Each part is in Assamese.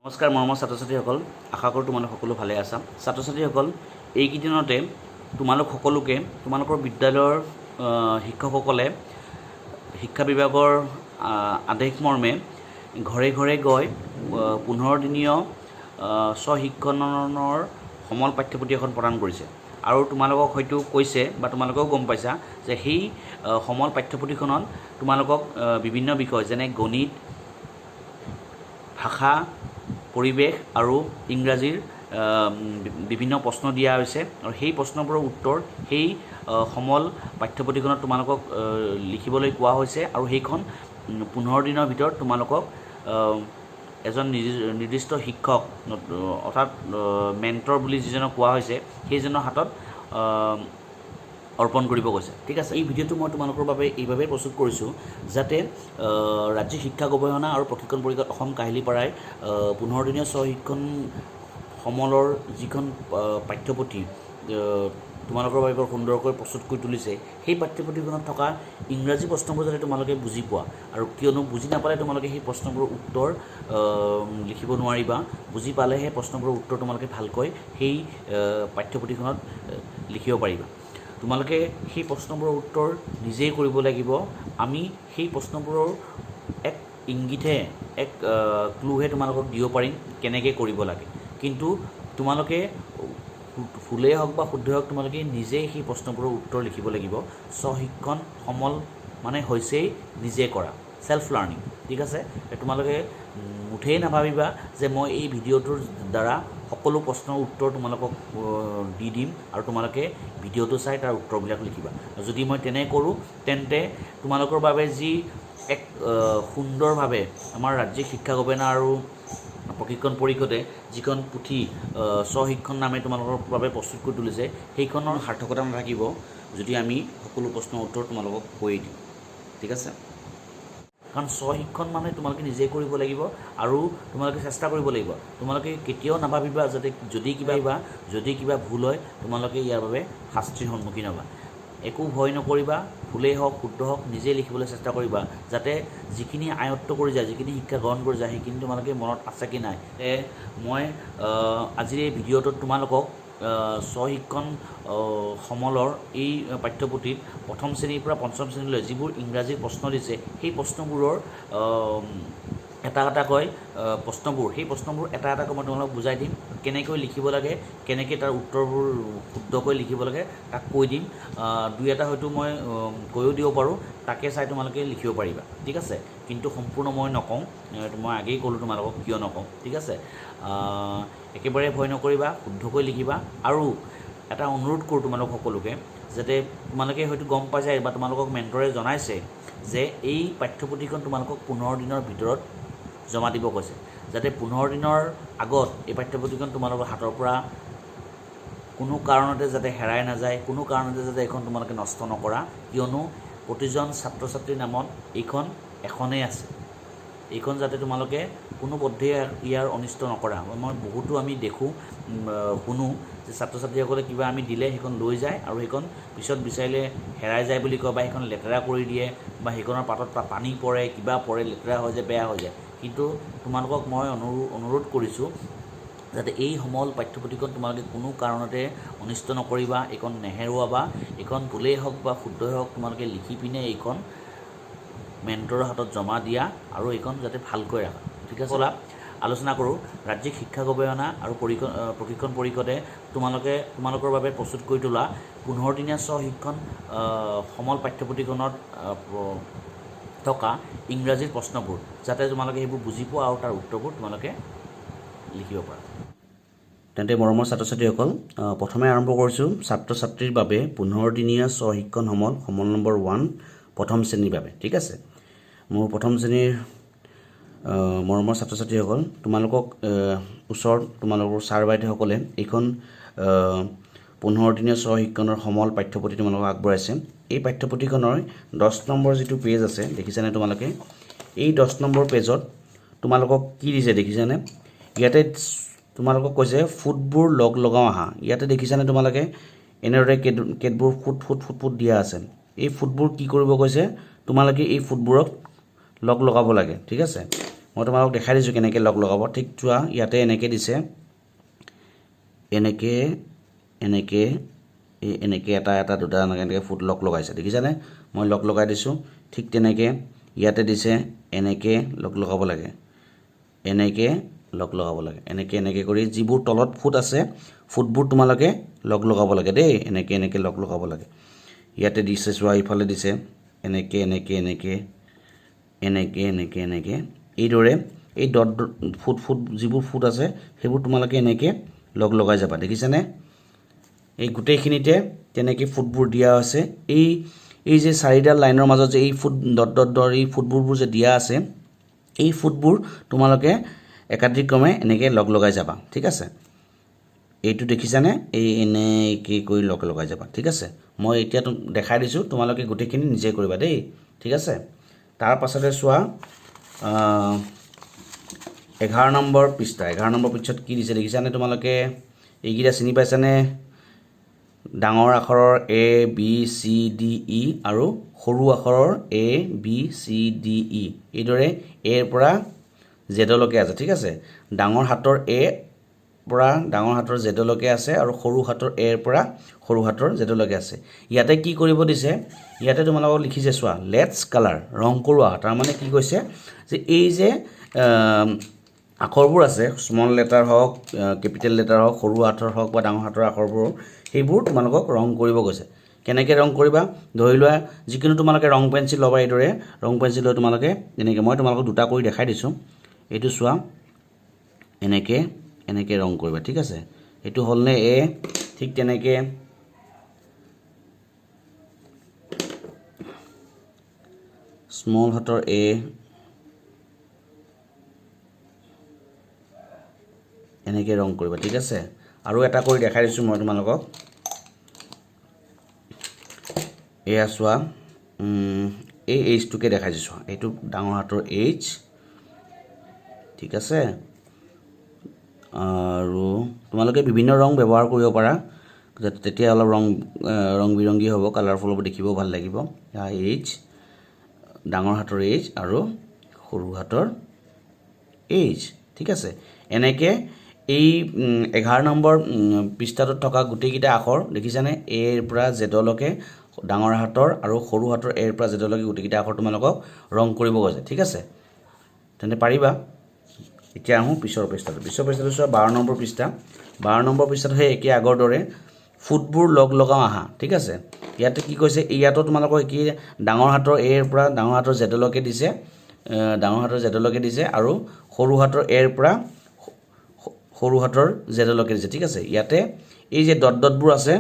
নমস্কাৰ মৰমৰ ছাত্ৰ ছাত্ৰীসকল, আশা কৰোঁ তোমালোক সকলো ভালে আছা। ছাত্ৰ ছাত্ৰীসকল, এইকেইদিনতে তোমালোক সকলোকে তোমালোকৰ বিদ্যালয়ৰ শিক্ষকসকলে শিক্ষা বিভাগৰ আদেশ মৰ্মে ঘৰে ঘৰে গৈ 15 দিনীয় স্বশিক্ষণৰ সমল পাঠ্যপুথি এখন প্ৰদান কৰিছে। আৰু তোমালোকক হয়তো কৈছে বা তোমালোকেও গম পাইছা যে সেই সমল পাঠ্যপুথিখনত তোমালোকক বিভিন্ন বিষয় যেনে গণিত, ভাষা, পৰিৱেশ আৰু ইংৰাজীৰ বিভিন্ন প্ৰশ্ন দিয়া হৈছে আৰু সেই প্ৰশ্নবোৰৰ উত্তৰ সেই সমল পাঠ্যপুথিখনত তোমালোকক লিখিবলৈ কোৱা হৈছে আৰু সেইখন 15 দিনৰ ভিতৰত তোমালোকক এজন নিৰ্দিষ্ট শিক্ষক অৰ্থাৎ মেণ্টৰ বুলি যিজনক কোৱা হৈছে সেইজনৰ হাতত অৰ্পণ কৰিব গৈছে। ঠিক আছে, এই ভিডিঅ'টো মই তোমালোকৰ বাবে এইভাৱেই প্ৰস্তুত কৰিছোঁ যাতে ৰাজ্যিক শিক্ষা গৱেষণা আৰু প্ৰশিক্ষণ পৰিষদ অসম কাহিলীপাৰাই 15 দিনীয়া স্বশিক্ষণ সমলৰ যিখন পাঠ্যপুথি তোমালোকৰ বাবে বৰ সুন্দৰকৈ প্ৰস্তুত কৰি তুলিছে, সেই পাঠ্যপুথিখনত থকা ইংৰাজী প্ৰশ্নবোৰ যাতে তোমালোকে বুজি পোৱা, আৰু কিয়নো বুজি নাপালে তোমালোকে সেই প্ৰশ্নবোৰৰ উত্তৰ লিখিব নোৱাৰিবা। বুজি পালেহে প্ৰশ্নবোৰৰ উত্তৰ তোমালোকে ভালকৈ সেই পাঠ্যপুথিখনত লিখিব পাৰিবা। তোমালোকে সেই প্ৰশ্নবোৰৰ উত্তৰ নিজেই কৰিব লাগিব। আমি সেই প্ৰশ্নবোৰৰ এক ইংগিতহে, এক ক্লুহে তোমালোকক দিব পাৰিম কেনেকৈ কৰিব লাগে, কিন্তু তোমালোকে ভুলেই হওক বা শুদ্ধই হওক তোমালোকে নিজেই সেই প্ৰশ্নবোৰৰ উত্তৰ লিখিব লাগিব। স্বশিক্ষণ সমল মানে হৈছেই নিজে কৰা, ছেল্ফ লাৰ্ণিং। ঠিক আছে, তোমালোকে মুঠেই নাভাবিবা যে মই এই ভিডিঅ'টোৰ দ্বাৰা সকলো প্ৰশ্নৰ উত্তৰ তোমালোকক দি দিম আৰু তোমালোকে ভিডিঅ'টো চাই তাৰ উত্তৰবিলাক লিখিবা। যদি মই তেনে কৰোঁ তেন্তে তোমালোকৰ বাবে যি এক সুন্দৰভাৱে আমাৰ ৰাজ্যিক শিক্ষা গৱেষণা আৰু প্ৰশিক্ষণ পৰিষদে যিখন পুথি স্বশিক্ষণ নামে তোমালোকৰ বাবে প্ৰস্তুত কৰি তুলিছে সেইখনৰ সাৰ্থকতা নাথাকিব যদি আমি সকলো প্ৰশ্নৰ উত্তৰ তোমালোকক কৈ দিওঁ। ঠিক আছে, কাৰণ স্বশিক্ষণ মানে তোমালোকে নিজেই কৰিব লাগিব আৰু তোমালোকে চেষ্টা কৰিব লাগিব। তোমালোকে কেতিয়াও নাভাবিবা যাতে যদি কিবা ভুল হয় তোমালোকে ইয়াৰ বাবে শাস্তিৰ সন্মুখীন হ'বা। একো ভয় নকৰিবা, ভুলেই হওক শুদ্ধ হওক নিজেই লিখিবলৈ চেষ্টা কৰিবা, যাতে যিখিনি আয়ত্ব কৰি যায়, যিখিনি শিক্ষা গ্ৰহণ কৰি যায় সেইখিনি তোমালোকে মনত আছে কি নাই। মই আজিৰ এই ভিডিঅ'টোত তোমালোকক স্বশিক্ষণ সমলৰ এই পাঠ্যপুথিত প্ৰথম শ্ৰেণীৰ পৰা পঞ্চম শ্ৰেণীলৈ যিবোৰ ইংৰাজীৰ প্ৰশ্ন দিছে সেই প্ৰশ্নবোৰৰ এটা এটাকৈ সেই প্ৰশ্নবোৰ এটা এটাকৈ মই তোমালোকক বুজাই দিম। কেনেকৈ লিখিব লাগে, কেনেকৈ তাৰ উত্তৰবোৰ শুদ্ধকৈ লিখিব লাগে তাক কৈ দিম। দুই এটা হয়তো মই কৈও দিব পাৰোঁ, তাকে চাই তোমালোকে লিখিব পাৰিবা। ঠিক আছে, কিন্তু সম্পূৰ্ণ মই নকওঁ, মই আগেই ক'লোঁ তোমালোকক কিয় নকওঁ। ঠিক আছে, একেবাৰে ভয় নকৰিবা, শুদ্ধকৈ লিখিবা। আৰু এটা অনুৰোধ কৰোঁ তোমালোক সকলোকে, যাতে তোমালোকে হয়তো গম পাই যায় বা তোমালোকক মেণ্টৰে জনাইছে যে এই পাঠ্যপুথিখন তোমালোকক 15 দিনৰ ভিতৰত জমা দিব কৈছে, যাতে 15 দিনৰ আগত এই পাঠ্যপুথিখন তোমালোকৰ হাতৰ পৰা কোনো কাৰণতে যাতে হেৰাই নাযায়, কোনো কাৰণতে যাতে এইখন তোমালোকে নষ্ট নকৰা, কিয়নো প্ৰতিজন ছাত্ৰ ছাত্ৰীৰ নামত এইখন এখনেই আছে। এইখন যাতে তোমালোকে কোনো পধ্যেই ইয়াৰ অনিষ্ট নকৰা। মই বহুতো আমি দেখোঁ, শুনো যে ছাত্ৰ ছাত্ৰীসকলে কিবা আমি দিলে সেইখন লৈ যায় আৰু সেইখন পিছত বিচাৰিলে হেৰাই যায় বুলি কয়, বা সেইখন লেতেৰা কৰি দিয়ে, বা সেইখনৰ পাতত পানী পৰে, কিবা পৰে, লেতেৰা হৈ যায়, বেয়া হৈ যায়। কিন্তু তোমালোকক মই অনুৰোধ কৰিছোঁ যাতে এই সমল পাঠ্যপুথিখন তোমালোকে কোনো কাৰণতে অনিষ্ট নকৰিবা, এইখন নেহেৰুৱাবা। এইখন ভুলেই হওক বা শুদ্ধই হওক তোমালোকে লিখি পিনে এইখন মেণ্টৰৰ হাতত জমা দিয়া আৰু এইখন যাতে ভালকৈ ৰাখা। ঠিক আছে, আলোচনা কৰোঁ। ৰাজ্যিক শিক্ষা গৱেষণা আৰু প্ৰশিক্ষণ পৰিষদে তোমালোকৰ বাবে প্ৰস্তুত কৰি তোলা 15 দিনীয়া স্বশিক্ষণ সমল পাঠ্যপুথিখনত থকা ইংৰাজীৰ প্ৰশ্নবোৰ যাতে তোমালোকে সেইবোৰ বুজি পোৱা আৰু তাৰ উত্তৰবোৰ তোমালোকে লিখিব পাৰা। তেন্তে মৰমৰ ছাত্ৰ ছাত্ৰীসকল, প্ৰথমে আৰম্ভ কৰিছোঁ ছাত্ৰ ছাত্ৰীৰ বাবে 15 দিনীয়া স্বশিক্ষণ সমল নম্বৰ 1 প্ৰথম শ্ৰেণীৰ বাবে। ঠিক আছে, মোৰ প্ৰথম শ্ৰেণীৰ মৰমৰ ছাত্ৰ ছাত্ৰীসকল, তোমালোকক ওচৰত তোমালোকৰ ছাৰ বাইদেউসকলে এইখন 15 দিনীয়া স্বশিক্ষণৰ সমল পাঠ্যপুথি তোমালোকক আগবঢ়াইছে। এই পাঠ্যপুথিখনৰ 10 নম্বৰ যিটো পেজ আছে দেখিছানে তোমালোকে? এই 10 নম্বৰ পেজত তোমালোকক কি দিছে দেখিছানে? ইয়াতে তোমালোকক কৈছে ফুটবোৰ লগাওঁ আহা। ইয়াতে দেখিছানে তোমালোকে এনেদৰে কেতবোৰ ফুট দিয়া আছে। এই ফুটবোৰ কি কৰিব কৈছে, তোমালোকে এই ফুটবোৰক লগাব লাগে। ঠিক আছে, মই তোমালোকক দেখাই দিছোঁ কেনেকৈ লগ লগাব ঠিক চোৱা ইয়াতে এনেকৈ দিছে এনেকৈ এনেকৈ এনেকৈ এটা দুটা এনেকৈ ফুট লগ লগাইছে দেখিছানে মই লগ লগাই দিছোঁ ঠিক তেনেকৈ ইয়াতে দিছে এনেকৈ লগ লগাব লাগে এনেকৈ লগ লগাব লাগে এনেকৈ কৰি যিবোৰ তলত ফুট আছে ফুটবোৰ তোমালোকে লগ লগাব লাগে দেই এনেকৈ লগ লগাব লাগে ইয়াতে দিছে চোৱা ইফালে দিছে এনেকৈ এইদৰে এই ডট ফুট যিবোৰ ফুট আছে সেইবোৰ তোমালোকে এনেকৈ লগ লগাই যাবা দেখিছানে এই গোটেইখিনিতে তেনেকৈ ফুটবোৰ দিয়া আছে এই যে চাৰিডাল লাইনৰ মাজত যে এই ফুট ডট এই ফুটবোৰ যে দিয়া আছে এই ফুটবোৰ তোমালোকে একাধিক্ৰমে এনেকৈ লগ লগাই যাবা ঠিক আছে এইটো দেখিছানে এই এনেকৈ কৰি লগ লগাই যাবা ঠিক আছে মই এতিয়া দেখাই দিছোঁ তোমালোকে গোটেইখিনি নিজে কৰিবা দেই ঠিক আছে তাৰ পাছতে চোৱা 11 নম্বৰ পৃষ্ঠাত কি দিছে দেখিছানে তোমালোকে এইকেইটা চিনি পাইছানে ডাঙৰ আখৰৰ A B C D E আৰু সৰু আখৰৰ A B C D E এইদৰে A ৰ পৰা Z লৈকে আছে ঠিক আছে ডাঙৰ হাতৰ A পৰা ডাঙৰ হাতৰ Z লৈকে আছে আৰু সৰু হাতৰ A ৰ পৰা সৰু হাতৰ Z লৈকে আছে ইয়াতে কি কৰিব দিছে ইয়াতে তোমালোকক লিখিছে চোৱা লেটস কালাৰ ৰং কৰোৱা তাৰ মানে কি কৈছে যে এই যে আখৰবোৰ আছে স্মল লেটাৰ হওক কেপিটেল লেটাৰ হওক সৰু হাতৰ হওক বা ডাঙৰ হাতৰ আখৰবোৰ সেইবোৰ তোমালোকক ৰং কৰিব কৈছে কেনেকৈ ৰং কৰিবা ধৰি লোৱা যিকোনো তোমালোকে ৰং পেঞ্চিল ল'বা এইদৰে ৰং পেঞ্চিল লৈ তোমালোকে এনেকৈ মই তোমালোকক দুটা কৰি দেখাই দিছোঁ এইটো চোৱা এনেকৈ ৰং কৰিবা ঠিক আছে এইটো হ'লনে A ঠিক তেনেকৈ স্মল হাতৰ A এনেকৈ ৰং কৰিবা ঠিক আছে আৰু এটা কৰি দেখাই দিছোঁ মই তোমালোকক এয়া চোৱা এই H-টোকে দেখাই দিছোঁ এইটো ডাঙৰ হাতৰ H ঠিক আছে আৰু তোমালোকে বিভিন্ন ৰং ব্যৱহাৰ কৰিব পাৰা তেতিয়া অলপ ৰং বিৰংগী হ'ব কালাৰফুল হ'ব দেখিবও ভাল লাগিব H ডাঙৰ হাতৰ H আৰু সৰু হাতৰ H ঠিক আছে এনেকৈ এই 11 নম্বৰ পৃষ্ঠাটোত থকা গোটেইকেইটা আখৰ দেখিছানে A ৰ পৰা Z লৈকে ডাঙৰ হাতৰ আৰু সৰু হাতৰ A ৰ পৰা Z লৈকে গোটেইকেইটা আখৰ তোমালোকক ৰং কৰিব গৈছে ঠিক আছে তেন্তে পাৰিবা এতিয়া আহোঁ পিছৰ পৃষ্ঠাটো চোৱা 12 নম্বৰ পৃষ্ঠাত সেই একে আগৰ দৰে ফুটবোৰ লগ লগাওঁ আহা ঠিক আছে ইয়াতে কি কৈছে ইয়াতো তোমালোকক কি ডাঙৰ হাতৰ A ৰ পৰা ডাঙৰ হাতৰ Z লৈকে দিছে আৰু সৰু হাতৰ A ৰ পৰা সৰু হাতৰ Z লৈকে দিছে ঠিক আছে ইয়াতে এই যে ডটবোৰ আছে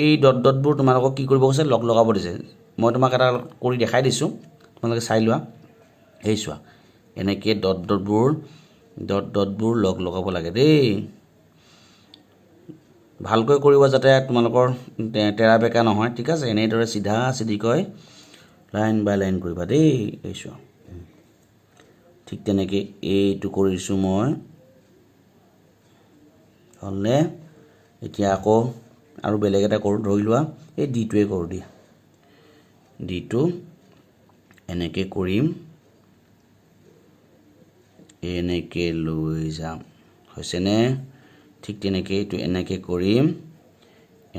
এই ডটবোৰ তোমালোকক কি কৰিব কৈছে লগ লগাব দিছে মই তোমাক এটা কৰি দেখাই দিছোঁ তোমালোকে চাই লোৱা এই চোৱা এনেকৈ ডটবোৰ লগ লগাব লাগে দেই ভালকৈ কৰিব যাতে তোমালোকৰ তেৰা বেকা নহয় ঠিক আছে এনেদৰে চিধা চিধিকৈ লাইন বাই লাইন কৰিবা দেই এই চোৱা ঠিক তেনেকৈ এইটো কৰিছোঁ মই হ'লনে এতিয়া আকৌ আৰু বেলেগ এটা কৰোঁ ধৰি লোৱা এই ডিটোৱে কৰোঁ দিয়া ডিটো এনেকৈ কৰিম এনেকৈ লৈ যাম হৈছেনে ঠিক তেনেকৈ এইটো এনেকৈ কৰিম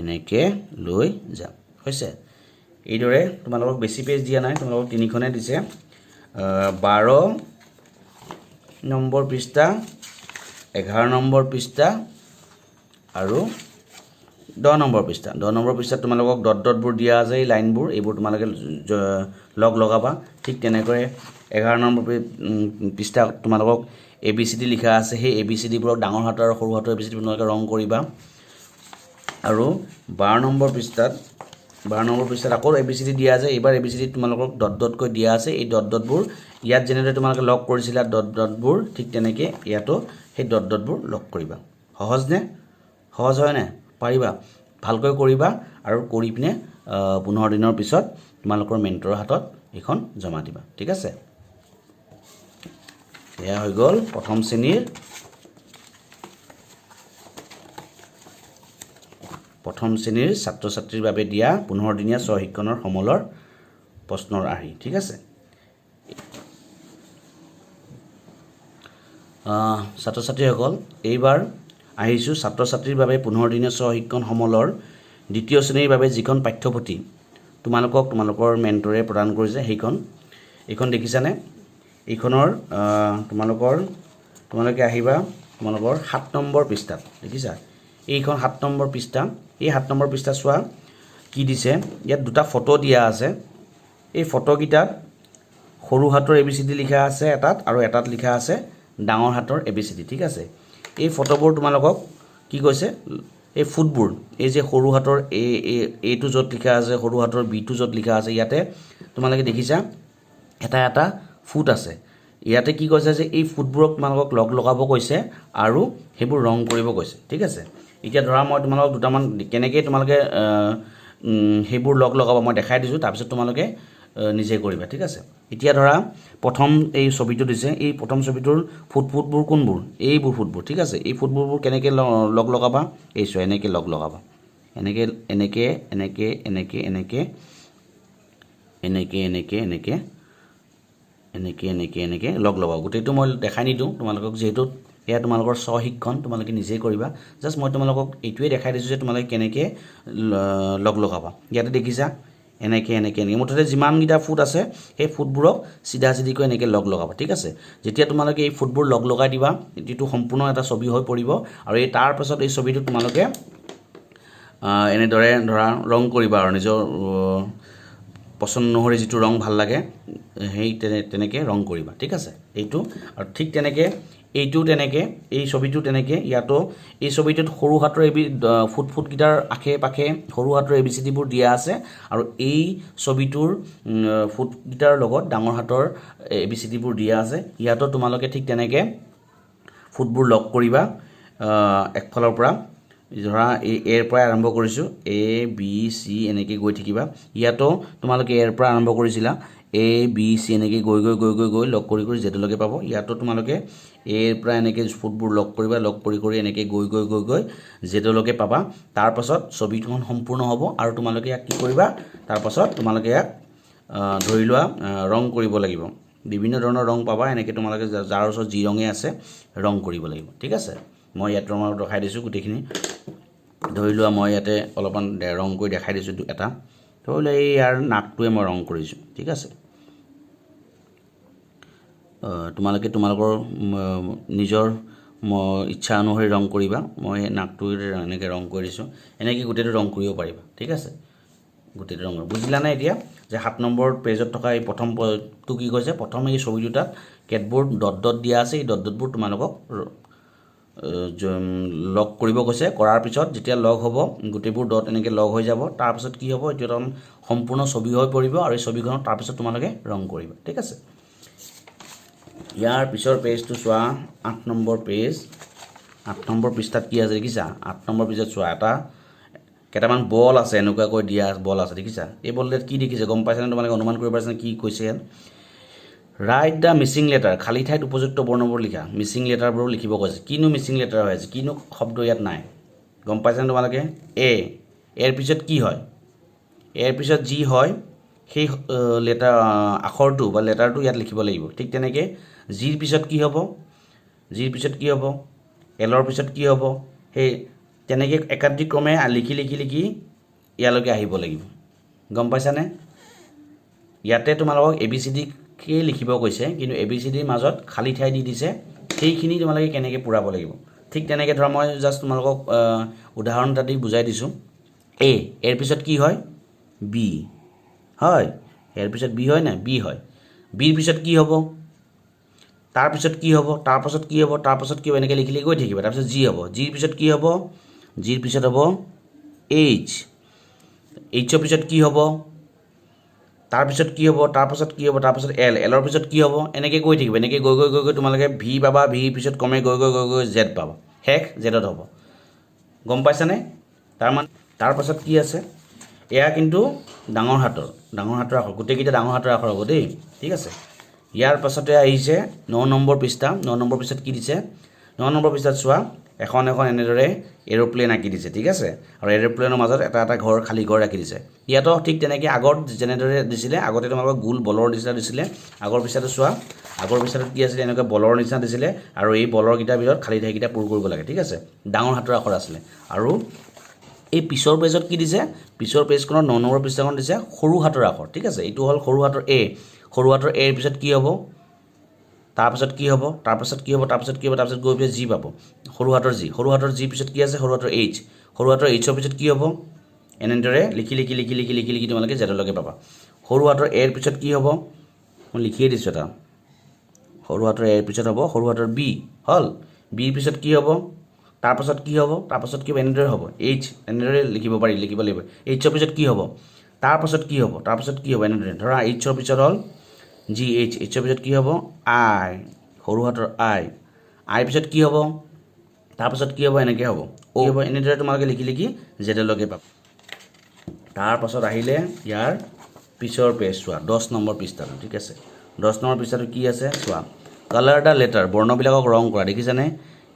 এনেকৈ লৈ যাম হৈছে এইদৰে তোমালোকক বেছি পেজ দিয়া নাই তোমালোকক তিনিখনে দিছে 12 নম্বৰ পৃষ্ঠা 11 নম্বৰ পৃষ্ঠা আৰু 10 নম্বৰ পৃষ্ঠাত তোমালোকক ডটবোৰ দিয়া আছে এই লাইনবোৰ এইবোৰ তোমালোকে লগ লগাবা ঠিক তেনেকৈ 11 নম্বৰ পৃষ্ঠা তোমালোকক ABCD লিখা আছে সেই ABCDবোৰক ডাঙৰ হাতৰ আৰু সৰু হাতৰ ABCD তোমালোকে ৰং কৰিবা আৰু 12 নম্বৰ পৃষ্ঠাত আকৌ ABCD দিয়া আছে এইবাৰ ABCD তোমালোকক ডটকৈ দিয়া আছে এই ডটবোৰ ইয়াত যেনেদৰে তোমালোকে লগ কৰিছিলা ডটবোৰ ঠিক তেনেকৈ ইয়াতো সেই ডটবোৰ লগ কৰিবা সহজ হয়নে পাৰিবা ভালকৈ কৰিবা আৰু কৰি পিনে 15 দিনৰ পিছত তোমালোকৰ মেণ্টৰৰ হাতত এখন জমা দিবা ঠিক আছে এয়া হৈ গ'ল প্ৰথম শ্ৰেণীৰ ছাত্ৰ ছাত্ৰীৰ বাবে দিয়া 15 দিনীয়া স্ব-শিক্ষণৰ সমলৰ প্ৰশ্নৰ আৰ্হি ঠিক আছে ছাত্ৰ ছাত্ৰীসকল এইবাৰ আহিছোঁ ছাত্ৰ ছাত্ৰীৰ বাবে 15 দিনীয়া স্ব-শিক্ষণ সমলৰ দ্বিতীয় শ্ৰেণীৰ বাবে যিখন পাঠ্যপুথি তোমালোকৰ মেণ্টৰে প্ৰদান কৰিছে এইখন দেখিছানে এইখনৰ তোমালোকে আহিবা তোমালোকৰ 7 নম্বৰ পৃষ্ঠাত দেখিছা এইখন 7 নম্বৰ পৃষ্ঠা এই 7 নম্বৰ পৃষ্ঠা চোৱা কি দিছে ইয়াত দুটা ফটো দিয়া আছে এই ফটোকিটাত সৰু হাতৰ ABCD লিখা আছে এটাত আৰু এটাত লিখা আছে ডাঙৰ হাতৰ ABCD ঠিক আছে এই ফটোবোৰ তোমালোকক কি কৈছে এই ফুটবোৰ এই যে সৰু হাতৰ A টো যত লিখা আছে সৰু হাতৰ B টো যত লিখা আছে ইয়াতে তোমালোকে দেখিছা এটা ফুট আছে ইয়াতে কি কৈছে যে এই ফুটবোৰক তোমালোকক লগাব কৈছে আৰু হেবোৰ ৰং কৰিব কৈছে ঠিক আছে এতিয়া ধৰা মই তোমালোকক দুটামান কেনেকৈ তোমালোকে হেবোৰ লগাব মই দেখাই দিছো তাৰ পিছত তোমালোকে নিজে কৰিবা ঠিক আছে এতিয়া ধৰা প্ৰথম এই ছবিটো দিছে এই প্ৰথম ছবিটোৰ ফুটবোৰ কোনবোৰ এইবোৰ ফুটবোৰ ঠিক আছে এই ফুটবোৰ কেনেকৈ লগাবা এই চোৱা এনেকৈ লগাবা এনেকৈ লগাবা গোটেইটো মই দেখাই নিদিওঁ তোমালোকক যেহেতু এয়া তোমালোকৰ স্ব-শিক্ষণ তোমালোকে নিজে কৰিবা জাস্ট মই তোমালোকক এইটোৱে দেখাই দিছোঁ যে তোমালোকে কেনেকৈ লগাবা ইয়াতে দেখিছা এনেকৈ মুঠতে যিমানকেইটা ফুট আছে সেই ফুটবোৰক চিধাকৈ এনেকৈ লগাবা ঠিক আছে যেতিয়া তোমালোকে এই ফুটবোৰ লগাই দিবা এইটো সম্পূৰ্ণ এটা ছবি হৈ পৰিব আৰু এই তাৰ পাছত এই ছবিটো তোমালোকে এনেদৰে ধৰা ৰং কৰিবা আৰু নিজৰ পছন্দ অনুসৰি যিটো ৰং ভাল লাগে সেই তেনেকৈ ৰং কৰিবা ঠিক আছে এইটো আৰু ঠিক তেনেকৈ এইটো তেনেকৈ এই ছবিটো তেনেকৈ ইয়াতো এই ছবিটোত সৰু হাতৰ ফুটকিটাৰ আশে পাশে সৰু হাতৰ ABCDবোৰ দিয়া আছে আৰু এই ছবিটোৰ ফুটকিটাৰ লগত ডাঙৰ হাতৰ ABCDবোৰ দিয়া আছে ইয়াতো তোমালোকে ঠিক তেনেকৈ ফুটবোৰ লগ কৰিবা একফালৰ পৰা ধৰা এৰ পৰা আৰম্ভ কৰিছোঁ A B C এনেকৈ গৈ থাকিবা ইয়াতো তোমালোকে এৰ পৰা আৰম্ভ কৰিছিলা A B C এনেকৈ গৈ লগ কৰি যেতিয়ালৈকে পাব ইয়াতো তোমালোকে এৰ পৰা এনেকৈ ফুটবোৰ লগ কৰিবা লগ কৰি এনেকৈ গৈ যেতিয়ালৈকে পাবা তাৰ পাছত ছবিখন সম্পূৰ্ণ হ'ব আৰু তোমালোকে ইয়াক কি কৰিবা তাৰ পাছত তোমালোকে ইয়াক ধৰি লোৱা ৰং কৰিব লাগিব বিভিন্ন ধৰণৰ ৰং পাবা এনেকৈ তোমালোকে যাৰ ওচৰত যি ৰঙে আছে ৰং কৰিব লাগিব ঠিক আছে মই ইয়াত ৰঙৰ দেখাই দিছোঁ গোটেইখিনি ধৰি লোৱা মই ইয়াতে অলপমান ৰং কৰি দেখাই দিছোঁ এটা ধৰি লোৱা এই ইয়াৰ নাকটোৱে মই ৰং কৰিছোঁ ঠিক আছে তোমালোকে তোমালোকৰ নিজৰ ইচ্ছা অনুসৰি ৰং কৰিবা মই নাকটোৰে এনেকৈ ৰং কৰি দিছোঁ এনেকৈ গোটেইটো ৰং কৰিব পাৰিবা ঠিক আছে গোটেইটো ৰং বুজিলানে এতিয়া যে 7 নম্বৰ পেজত থকা এই প্ৰথমটো কি কৈছে প্ৰথম এই ছবি দুটাত কেটবোৰ ডট দিয়া আছে এই ডটবোৰ তোমালোকক লগ কৰিব কৈছে কৰাৰ পিছত যেতিয়া লগ হ'ব গোটেইবোৰ ডট এনেকৈ লগ হৈ যাব তাৰ পিছত কি হ'ব এইটো এটা সম্পূৰ্ণ ছবি হৈ পৰিব আৰু এই ছবিখনত তাৰ পিছত তোমালোকে ৰং কৰিবা ঠিক আছে ইয়াৰ পিছৰ পেজটো চোৱা 8 নম্বৰ পেজ 8 নম্বৰ পৃষ্ঠাত কি আছে দেখিছা 8 নম্বৰ পৃষ্ঠাত চোৱা এটা কেইটামান বল আছে এনেকুৱাকৈ দিয়া বল আছে দেখিছা এই বলটোত কি দেখিছে গম পাইছানে তোমালোকে অনুমান কৰিব পাৰিছানে কি কৈছে ইয়াত ৰাইট দ্য মিছিং লেটাৰ খালী ঠাইত উপযুক্ত বৰ্ণবোৰ লিখা মিছিং লেটাৰবোৰ লিখিব কৈছে কিনো মিছিং লেটাৰ হৈ আছে কিনো শব্দ ইয়াত নাই গম পাইছানে তোমালোকে এৰ পিছত কি হয় এৰ পিছত যি হয় সেই আখৰটো বা লেটাৰটো ইয়াত লিখিব লাগিব ঠিক তেনেকৈ জিৰ পিছত কি হ'ব এলৰ পিছত কি হ'ব সেই তেনেকৈ একাধিক্ৰমে লিখি ইয়ালৈকে আহিব লাগিব গম পাইছানে ইয়াতে তোমালোকক ABCDকে লিখিব কৈছে কিন্তু ABCDৰ মাজত খালী ঠাই দি দিছে সেইখিনি তোমালোকে কেনেকৈ পূৰাব লাগিব ঠিক তেনেকৈ ধৰা মই জাষ্ট তোমালোকক উদাহৰণ এটা দি বুজাই দিছোঁ এৰ পিছত কি হয় B হয় এৰ পিছত B হয় না B হয় বিৰ পিছত কি হ'ব তাৰ পিছত কি হ'ব এনেকৈ লিখি গৈ থাকিবা তাৰপিছত জি হ'ব জিৰ পিছত কি হ'ব জিৰ পিছত হ'ব এইচৰ পিছত কি হ'ব তাৰপিছত কি হ'ব এলৰ পিছত কি হ'ব এনেকৈ গৈ থাকিব এনেকৈ গৈ তোমালোকে ভি পাবা ভিৰ পিছত কমে গৈ জেড পাবা শেষ জেডত হ'ব গম পাইছানে তাৰ পাছত কি আছে এয়া কিন্তু ডাঙৰ হাতৰ আখৰ গোটেইকেইটা ডাঙৰ হাতৰ আখৰ হ'ব দেই ঠিক আছে ইয়াৰ পাছতে আহিছে 9 নম্বৰ পৃষ্ঠা 9 নম্বৰ পৃষ্ঠাত কি দিছে 9 9 নম্বৰ পৃষ্ঠাত চোৱা এখন এনেদৰে এৰোপ্লেন আঁকি দিছে ঠিক আছে আৰু এৰোপ্লেনৰ মাজত এটা ঘৰ খালী ঘৰ ৰাখি দিছে ইয়াতো ঠিক তেনেকৈ আগত যেনেদৰে দিছিলে আগতে তোমালোকক গোল বলৰ নিচিনা দিছিলে আগৰ পৃষ্ঠাটো চোৱা আগৰ পৃষ্ঠাটোত কি আছিলে এনেকৈ বলৰ নিচিনা দিছিলে আৰু এই বলৰ কিটাৰ ভিতৰত খালী ঠাইকেইটা পূৰ কৰিব লাগে ঠিক আছে ডাঙৰ হাতৰ আখৰ আছিলে আৰু এই পিছৰ পেজত কি দিছে পিছৰ পেজখনৰ 9 নম্বৰ পৃষ্ঠাখন দিছে সৰু হাতৰ আখৰ ঠিক আছে এইটো হ'ল সৰু হাতৰ এ এৰ পিছত কি হ'ব তাৰপিছত কি হ'ব তাৰপিছত গৈ পিছত জি পাব সৰু হাতৰ জি পিছত কি আছে সৰু হাতৰ এইচৰ পিছত কি হ'ব এনেদৰে লিখি তোমালোকে জেডলৈকে পাবা সৰু হাতৰ এৰ পিছত কি হ'ব মই লিখিয়ে দিছোঁ এটা সৰু হাতৰ এৰ পিছত হ'ব সৰু হাতৰ বি হ'ল বিৰ পিছত কি হ'ব তাৰপাছত কি হ'ব এনেদৰে হ'ব এইচ এনেদৰে লিখিব লাগিব এইচৰ পিছত কি হ'ব তাৰপাছত কি হ'ব এনেদৰে ধৰা এইচৰ পিছত হ'ল জি এইচৰ পিছত কি হ'ব আই সৰু হাতৰ আই পিছত কি হ'ব তাৰপাছত কি হ'ব এনেকৈ হ'ব অ' হ'ব এনেদৰে তোমালোকে লিখি জেডলৈকে পাবা তাৰপাছত আহিলে ইয়াৰ পিছৰ পেজ চোৱা 10 নম্বৰ পৃষ্ঠাটো ঠিক আছে 10 নম্বৰ পৃষ্ঠাটো কি আছে চোৱা কালাৰ দ্য লেটাৰ বৰ্ণবিলাকক ৰং কৰা দেখিছানে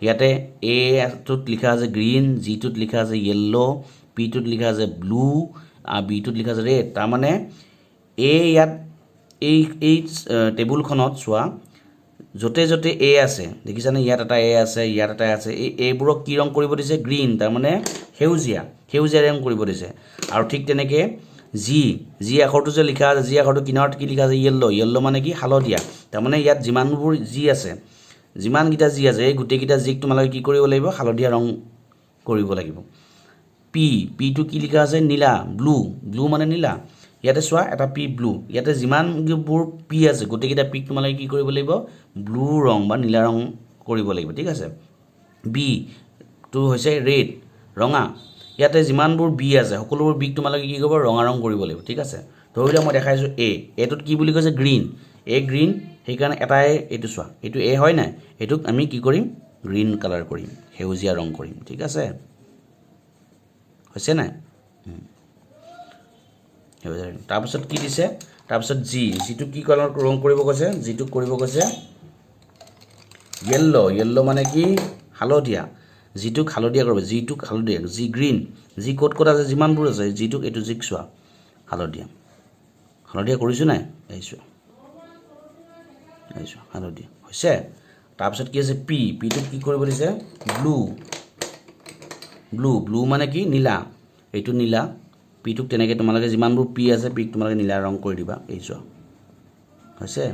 ইয়াতে এটোত লিখা আছে গ্ৰীণ জিটোত লিখা আছে য়েল্লো পিটোত লিখা আছে ব্লু আৰু বিটোত লিখা আছে ৰেড তাৰমানে ইয়াত এই টেবুলখনত চোৱা য'তে এ আছে দেখিছানে ইয়াত এটা এ আছে ইয়াত এটা আছে এইবোৰক কি ৰং কৰিব দিছে গ্ৰীণ তাৰমানে সেউজীয়া ৰং কৰিব দিছে আৰু ঠিক তেনেকৈ জি আখৰটো যে লিখা আছে জি আখৰটো কিনাৰত কি লিখা আছে য়েল্লো মানে কি হালধীয়া তাৰমানে ইয়াত যিমানবোৰ যিমানকেইটা জি আছে এই গোটেইকেইটা জিক তোমালোকে কি কৰিব লাগিব হালধীয়া ৰং কৰিব লাগিব পিটো কি লিখা আছে নীলা ব্লু মানে নীলা ইয়াতে চোৱা এটা পি ব্লু ইয়াতে যিমানবোৰ পি আছে গোটেইকেইটা পিক তোমালোকে কি কৰিব লাগিব ব্লু ৰং বা নীলা ৰং কৰিব লাগিব ঠিক আছে বিটো হৈছে ৰেড ৰঙা ইয়াতে যিমানবোৰ বি আছে সকলোবোৰ বিক তোমালোকে কি কৰিব ৰঙা ৰং কৰিব লাগিব ঠিক আছে ধৰি লোৱা মই দেখাইছোঁ এটোত কি বুলি কৈছে গ্ৰীণ গ্ৰীণ সেইকাৰণে এটাই এইটো চোৱা এইটো এ হয় নাই এইটোক আমি কি কৰিম গ্ৰীণ কালাৰ কৰিম সেউজীয়া ৰং কৰিম ঠিক আছে হৈছে নাই তাৰপিছত কি দিছে তাৰপিছত জিটো কি কালাৰ ৰং কৰিব কৈছে জিটোক কৰিব কৈছে য়েল্লো মানে কি হালধীয়া জিটোক হালধীয়া কৰিব জিটোক হালধীয়া জি গ্ৰীণ জি ক'ত আছে যিমানবোৰ আছে জিটোক এইটো জিক চোৱা হালধীয়া কৰিছোঁ নাই আহিছোঁ হালধীয়া হৈছে তাৰপিছত কি আছে পিটোক কি কৰিব দিছে ব্লু মানে কি নীলা এইটো নীলা পিটোক তেনেকৈ তোমালোকে যিমানবোৰ পি আছে পিক তোমালোকে নীলা ৰং কৰি দিবা এই চোৱা হৈছে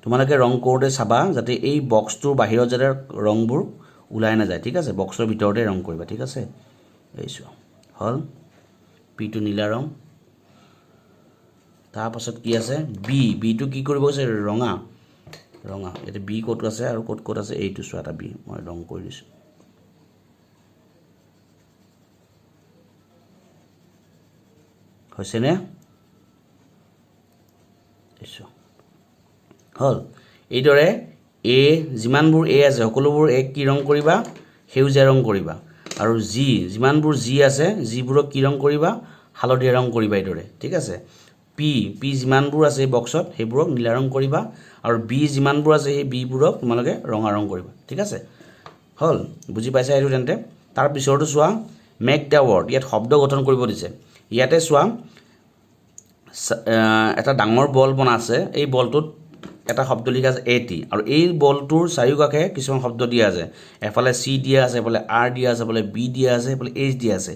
তোমালোকে ৰং কৰোঁতে চাবা যাতে এই বক্সটোৰ বাহিৰত যাতে ৰংবোৰ ওলাই নাযায় ঠিক আছে বক্সৰ ভিতৰতে ৰং কৰিবা ঠিক আছে এই চোৱা হ'ল পিটো নীলা ৰং তাৰপাছত কি আছে বিটো কি কৰিব কৈছে ৰঙা এতিয়া বি ক'ত আছে আৰু ক'ত আছে এইটো চোৱা এটা বি মই ৰং কৰি দিছোঁ হৈছেনে হ'ল এইদৰে যিমানবোৰ আছে সকলোবোৰ কি ৰং কৰিবা সেউজীয়া ৰং কৰিবা আৰু যিমানবোৰ আছে যিবোৰক কি ৰং কৰিবা হালধীয়া ৰং কৰিবা এইদৰে ঠিক আছে পি যিমানবোৰ আছে এই বক্সত সেইবোৰক নীলা ৰং কৰিবা আৰু বি যিমানবোৰ আছে সেই বিবোৰক তোমালোকে ৰঙা ৰং কৰিবা ঠিক আছে হ'ল বুজি পাইছা এইটো তেন্তে তাৰ পিছৰটো চোৱা মেক দ্য ৱৰ্ড ইয়াত শব্দ গঠন কৰিব দিছে ইয়াতে চোৱা এটা ডাঙৰ বল বনা আছে এই বলটোত এটা শব্দ লিখা আছে এটি আৰু এই বলটোৰ চাৰিওকাষে কিছুমান শব্দ দিয়া আছে এফালে চি দিয়া আছে এফালে আৰ দিয়া আছে এফালে বি দিয়া আছে এফালে এইচ দিয়া আছে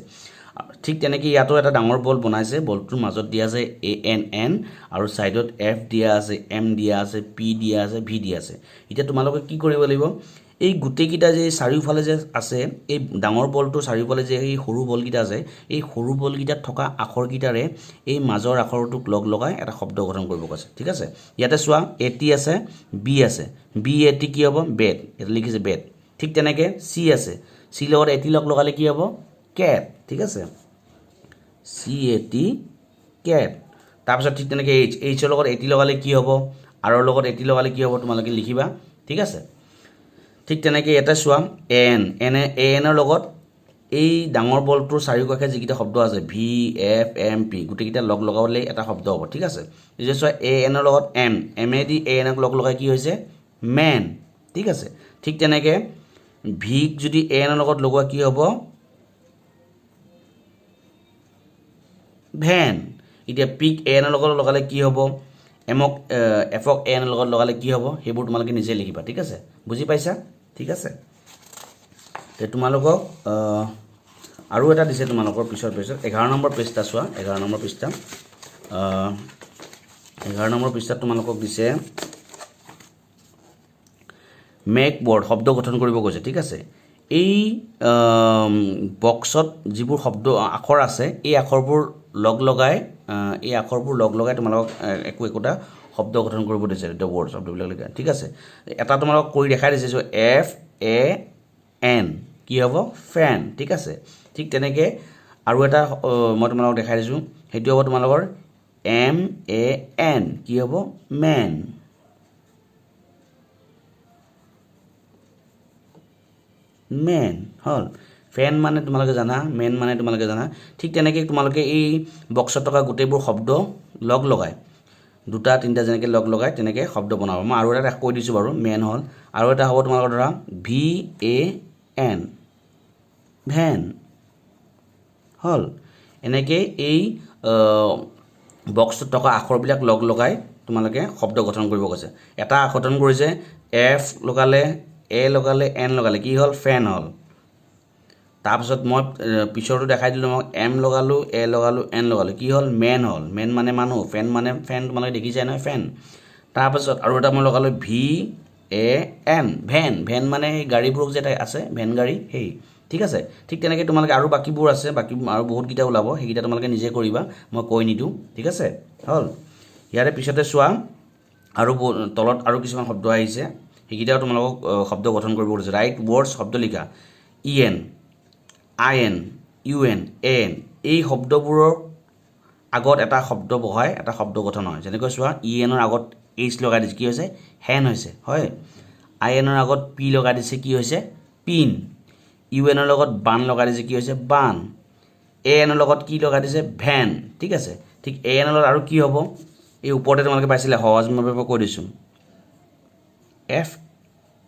ঠিক তেনেকৈ ইয়াতো এটা ডাঙৰ বল বনাইছে বলটোৰ মাজত দিয়া আছে ANN আৰু ছাইডত F দিয়া আছে M দিয়া আছে P দিয়া আছে V দিয়া আছে এতিয়া তোমালোকে কি কৰিব লাগিব এই গোটেইকেইটা যে চাৰিওফালে যে আছে এই ডাঙৰ বলটোৰ চাৰিওফালে যে এই সৰু বলকেইটা আছে এই সৰু বলকেইটাত থকা আখৰকেইটাৰে এই মাজৰ আখৰটোক লগ লগাই এটা শব্দ গঠন কৰিব কৈছে ঠিক আছে ইয়াতে চোৱা এটি আছে বি আছে বি এটি কি হ'ব বেট এটা লিখিছে বেট ঠিক তেনেকৈ চি আছে চি লগত এটি লগ লগালে কি হ'ব কেট ঠিক আছে CAT কেট তাৰপিছত ঠিক তেনেকৈ এইচৰ লগত এটি লগালে কি হ'ব আৰৰ লগত এটি লগালে কি হ'ব তোমালোকে লিখিবা ঠিক আছে ঠিক তেনেকৈ এটা চোৱা ANৰ লগত এই ডাঙৰ বলটোৰ চাৰিওকাষে যিকেইটা শব্দ আছে VFMP গোটেইকেইটা লগ লগাবলৈ এটা শব্দ হ'ব ঠিক আছে এতিয়া চোৱা ANৰ লগত এমেদি ANক লগ লগাই কি হৈছে মেন ঠিক আছে ঠিক তেনেকৈ ভিক যদি এনৰ লগত লগোৱা কি হ'ব ভেন এতিয়া পিক এনৰ লগত লগালে কি হ'ব এফক এনৰ লগত লগালে কি হ'ব সেইবোৰ তোমালোকে নিজে লিখিবা ঠিক আছে বুজি পাইছা ঠিক আছে তে তোমালোকক আৰু এটা দিছে তোমালোকৰ পিছৰ পেজত 11 নম্বৰ পেজটা চোৱা 11 নম্বৰ পৃষ্ঠা 11 নম্বৰ পৃষ্ঠাত তোমালোকক দিছে মেক ৱৰ্ড শব্দ গঠন কৰিব কৈছে ঠিক আছে এই বক্সত যিবোৰ শব্দ আখৰ আছে এই আখৰবোৰ লগ লগাই তোমালোকক একোটা শব্দ গঠন কৰিব দিছে দ্য ৱৰ্ড শব্দবিলাক লিখা ঠিক আছে এটা তোমালোকক কৰি দেখাই দিছে যে এফ এ এন কি হ'ব ফেন ঠিক আছে ঠিক তেনেকৈ আৰু এটা মই তোমালোকক দেখাই দিছোঁ সেইটো হ'ব তোমালোকৰ এম এ এন কি হ'ব মেন মেন হ'ল ফেন মানে তোমালোকে জানা মেন মানে তোমালোকে জানা ঠিক তেনেকৈ তোমালোকে এই বক্সত থকা গোটেইবোৰ শব্দ লগ লগাই দুটা তিনিটা যেনেকৈ লগ লগাই তেনেকৈ শব্দ বনাব মই আৰু এটা কৈ দিছোঁ বাৰু মেন হ'ল আৰু এটা হ'ব তোমালোকৰ ধৰা ভি এ এন ভেন হ'ল এনেকৈ এই বক্সত থকা আখৰবিলাক লগ লগাই তোমালোকে শব্দ গঠন কৰিব কৈছে এটা গঠন কৰিছে এফ লগালে এ লগালে এন লগালে কি হ'ল ফেন হ'ল তাৰপিছত মই পিছৰটো দেখাই দিলোঁ মই এম লগালোঁ এ লগালোঁ এন লগালোঁ কি হ'ল মেন হ'ল মেন মানে মানুহ ফেন মানে ফেন তোমালোকে দেখিছাই নহয় ফেন তাৰপাছত আৰু এটা মই লগালোঁ V A N van van মানে সেই গাড়ীবোৰ যে আছে ভেন গাড়ী সেই ঠিক আছে ঠিক তেনেকৈ তোমালোকে আৰু বাকীবোৰ আছে বাকী আৰু বহুতকেইটা ওলাব সেইকেইটা তোমালোকে নিজে কৰিবা মই কৈ নিদিওঁ ঠিক আছে হ'ল ইয়াৰে পিছতে চোৱা আৰু তলত আৰু কিছুমান শব্দ আহিছে সেইকেইটাও তোমালোকক শব্দ গঠন কৰিব কৈছে ৰাইট ৱৰ্ডছ শব্দ লিখা E N I N U N A N এই শব্দবোৰৰ আগত এটা শব্দ বহাই এটা শব্দ গঠন হয় যেনেকৈ চোৱা ই এনৰ আগত এইচ লগাই দিছে কি হৈছে হেন হৈছে হয় আই এনৰ আগত পি লগাই দিছে কি হৈছে পিন ইউ এনৰ লগত বান লগাই দিছে কি হৈছে বান এ এনৰ লগত কি লগাই দিছে ভেন ঠিক আছে ঠিক এ এনৰ লগত আৰু কি হ'ব এই ওপৰতে তোমালোকে পাইছিলে সহজভাৱে কৈ দিছোঁ এফ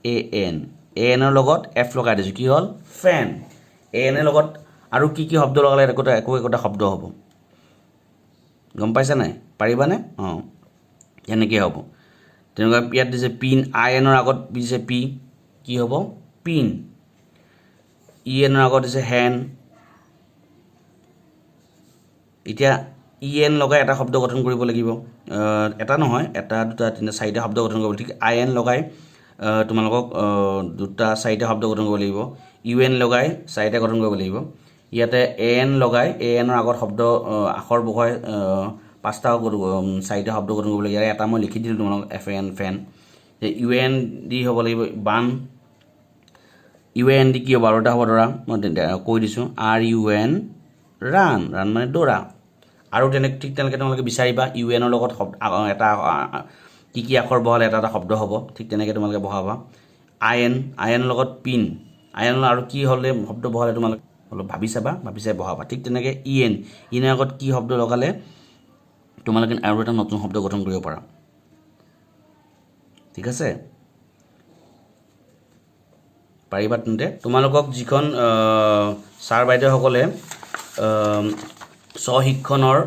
এ এন এ এনৰ লগত এফ লগাই দিছোঁ কি হ'ল ফেন এ এনৰ লগত আৰু কি কি শব্দ লগালে একোটা শব্দ হ'ব গম পাইছা নাই পাৰিবানে অঁ এনেকৈ হ'ব তেনেকুৱা ইয়াত দিছে পিন আই এনৰ আগত দিছে পি কি হ'ব পিন ই এনৰ আগত দিছে হেন এতিয়া ই এন লগাই এটা শব্দ গঠন কৰিব লাগিব এটা নহয় এটা দুটা তিনিটা চাৰিটা শব্দ গঠন কৰিব ঠিক আই এন লগাই তোমালোকক দুটা চাৰিটা শব্দ গঠন কৰিব লাগিব ইউ এন লগাই চাৰিটা গঠন কৰিব লাগিব ইয়াতে এ এন লগাই এ এনৰ আগত শব্দ আখৰ বহুৱাই পাঁচটা চাৰিটা শব্দ গঠন কৰিব লাগিব ইয়াৰে এটা মই লিখি দিলোঁ তোমালোকক এফ এন ফেন ইউ এন দি হ'ব লাগিব বান ইউ এন দি কি হ'ব আৰু এটা হ'ব ধৰা মই কৈ দিছোঁ R U N run run মানে দৌৰা আৰু ঠিক তেনেকৈ তোমালোকে বিচাৰিবা ইউ এনৰ লগত এটা কি কি আখৰ বহালে এটা শব্দ হ'ব ঠিক তেনেকৈ তোমালোকে বহাবা আই এনৰ লগত পিন আই এনৰ আৰু কি হ'লে শব্দ বহালে তোমালোকে অলপ ভাবি চাই বহাবা ঠিক তেনেকৈ ই এনৰ আগত কি শব্দ লগালে তোমালোকে আৰু এটা নতুন শব্দ গঠন কৰিব পাৰা ঠিক আছে পাৰিবা তেন্তে তোমালোকক যিখন ছাৰ বাইদেউসকলে স্বশিক্ষণৰ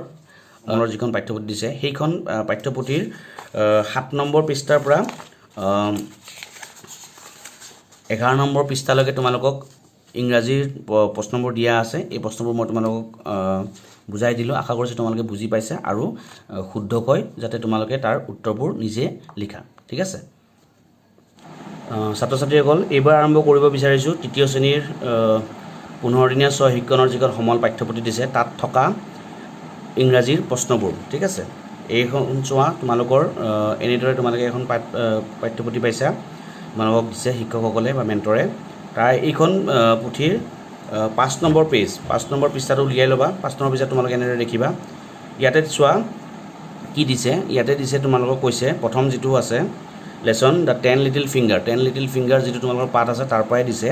যিখন পাঠ্যপুথি দিছে সেইখন পাঠ্যপুথিৰ 7 নম্বৰ পৃষ্ঠাৰ পৰা 11 নম্বৰ পৃষ্ঠালৈকে তোমালোকক ইংৰাজীৰ প্ৰশ্নবোৰ দিয়া আছে এই প্ৰশ্নবোৰ মই তোমালোকক বুজাই দিলোঁ আশা কৰিছোঁ তোমালোকে বুজি পাইছা আৰু শুদ্ধকৈ যাতে তোমালোকে তাৰ উত্তৰবোৰ নিজে লিখা ঠিক আছে ছাত্ৰ ছাত্ৰীসকল এইবাৰ আৰম্ভ কৰিব বিচাৰিছোঁ তৃতীয় শ্ৰেণীৰ 15 দিনীয়া স্বশিক্ষণৰ যিখন সমল পাঠ্যপুথি দিছে তাত থকা ইংৰাজীৰ প্ৰশ্নবোৰ ঠিক আছে এইখন চোৱা তোমালোকৰ এনেদৰে তোমালোকে এখন পাঠ্যপুথি পাইছা তোমালোকক দিছে শিক্ষকসকলে বা মেণ্টৰে তাৰ এইখন পুথিৰ 5 নম্বৰ পেজ 5 নম্বৰ পৃষ্ঠাটো উলিয়াই ল'বা 5 নম্বৰ পৃষ্ঠাত তোমালোকে এনেদৰে দেখিবা ইয়াতে চোৱা কি দিছে ইয়াতে দিছে তোমালোকক কৈছে প্ৰথম যিটো আছে লেছন দ্য 10 লিটিল ফিংগাৰ যিটো তোমালোকৰ পাঠ আছে তাৰ পৰাই দিছে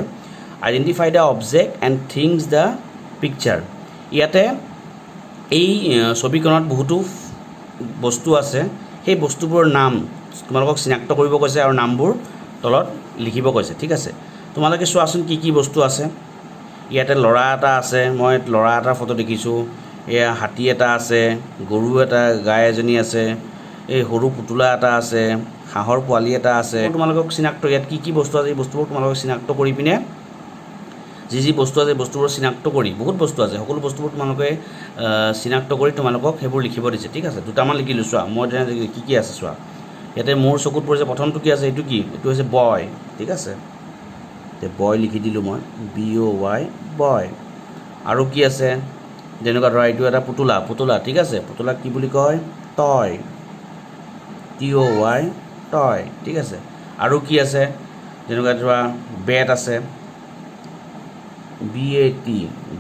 identify the object and things the picture ইয়াতে এই ছবিখনত বহুতো বস্তু আছে সেই বস্তুবোৰৰ নাম তোমালোকক চিনাক্ত কৰিব কৈছে আৰু নামবোৰ তলত লিখিব কৈছে ঠিক আছে তোমালোকে চোৱাচোন কি কি বস্তু আছে ইয়াতে ল'ৰা এটা আছে মই ল'ৰা এটাৰ ফটো দেখিছোঁ এয়া হাতী এটা আছে গৰু এটা গাই এজনী আছে এই সৰু পুতলা এটা আছে হাঁহৰ পোৱালি এটা আছে তোমালোকক চিনাক্ত ইয়াত কি বস্তু আছে এই বস্তুবোৰ তোমালোকক চিনাক্ত কৰি পিনে যি বস্তু আছে বস্তুবোৰ চিনাক্ত কৰি বহুত বস্তু আছে সকলো বস্তুবোৰ তোমালোকে চিনাক্ত কৰি তোমালোকক সেইবোৰ লিখিব দিছে ঠিক আছে দুটামান লিখিলোঁ চোৱা মই কি আছে চোৱা ইয়াতে মোৰ চকুত পৰিছে প্ৰথমটো কি আছে এইটো কি এইটো হৈছে বয় ঠিক আছে তে বয় লিখি দিলোঁ মই BOY বয় আৰু কি আছে যেনেকুৱা ধৰা এইটো এটা পুতলা ঠিক আছে পুতলাক কি বুলি কয় টয় TOY টয় ঠিক আছে আৰু কি আছে যেনেকুৱা ধৰা বেট আছে BAT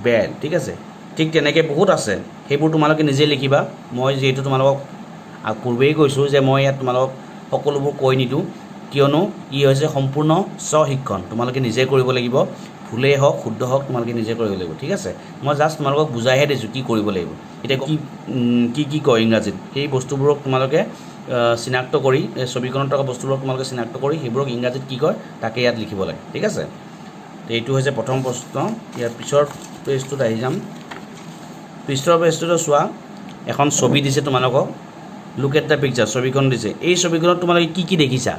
বেট ঠিক আছে ঠিক তেনেকৈ বহুত আছে সেইবোৰ তোমালোকে নিজে লিখিবা মই যিহেতু তোমালোকক পূৰ্বেই কৈছোঁ যে মই ইয়াত তোমালোকক সকলোবোৰ কৈ নিদিওঁ কিয়নো ই হৈছে সম্পূৰ্ণ স্বশিক্ষণ তোমালোকে নিজে কৰিব লাগিব ভুলেই হওক শুদ্ধ হওক তোমালোকে নিজে কৰিব লাগিব ঠিক আছে মই জাষ্ট তোমালোকক বুজাইহে দিছোঁ কি কৰিব লাগিব এতিয়া কি কয় ইংৰাজীত সেই বস্তুবোৰক তোমালোকে চিনাক্ত কৰি ছবিখনত থকা বস্তুবোৰক তোমালোকে চিনাক্ত কৰি সেইবোৰক ইংৰাজীত কি কয় তাকে ইয়াত লিখিব লাগে ঠিক আছে এইটো হৈছে প্ৰথম প্ৰশ্ন ইয়াৰ পিছৰ পেজটোত আহি যাম পিছৰ পেজটোতো চোৱা এখন ছবি দিছে তোমালোকক লুক এট দ্য পিকচাৰ ছবিখন দিছে এই ছবিখনত তোমালোকে কি দেখিছা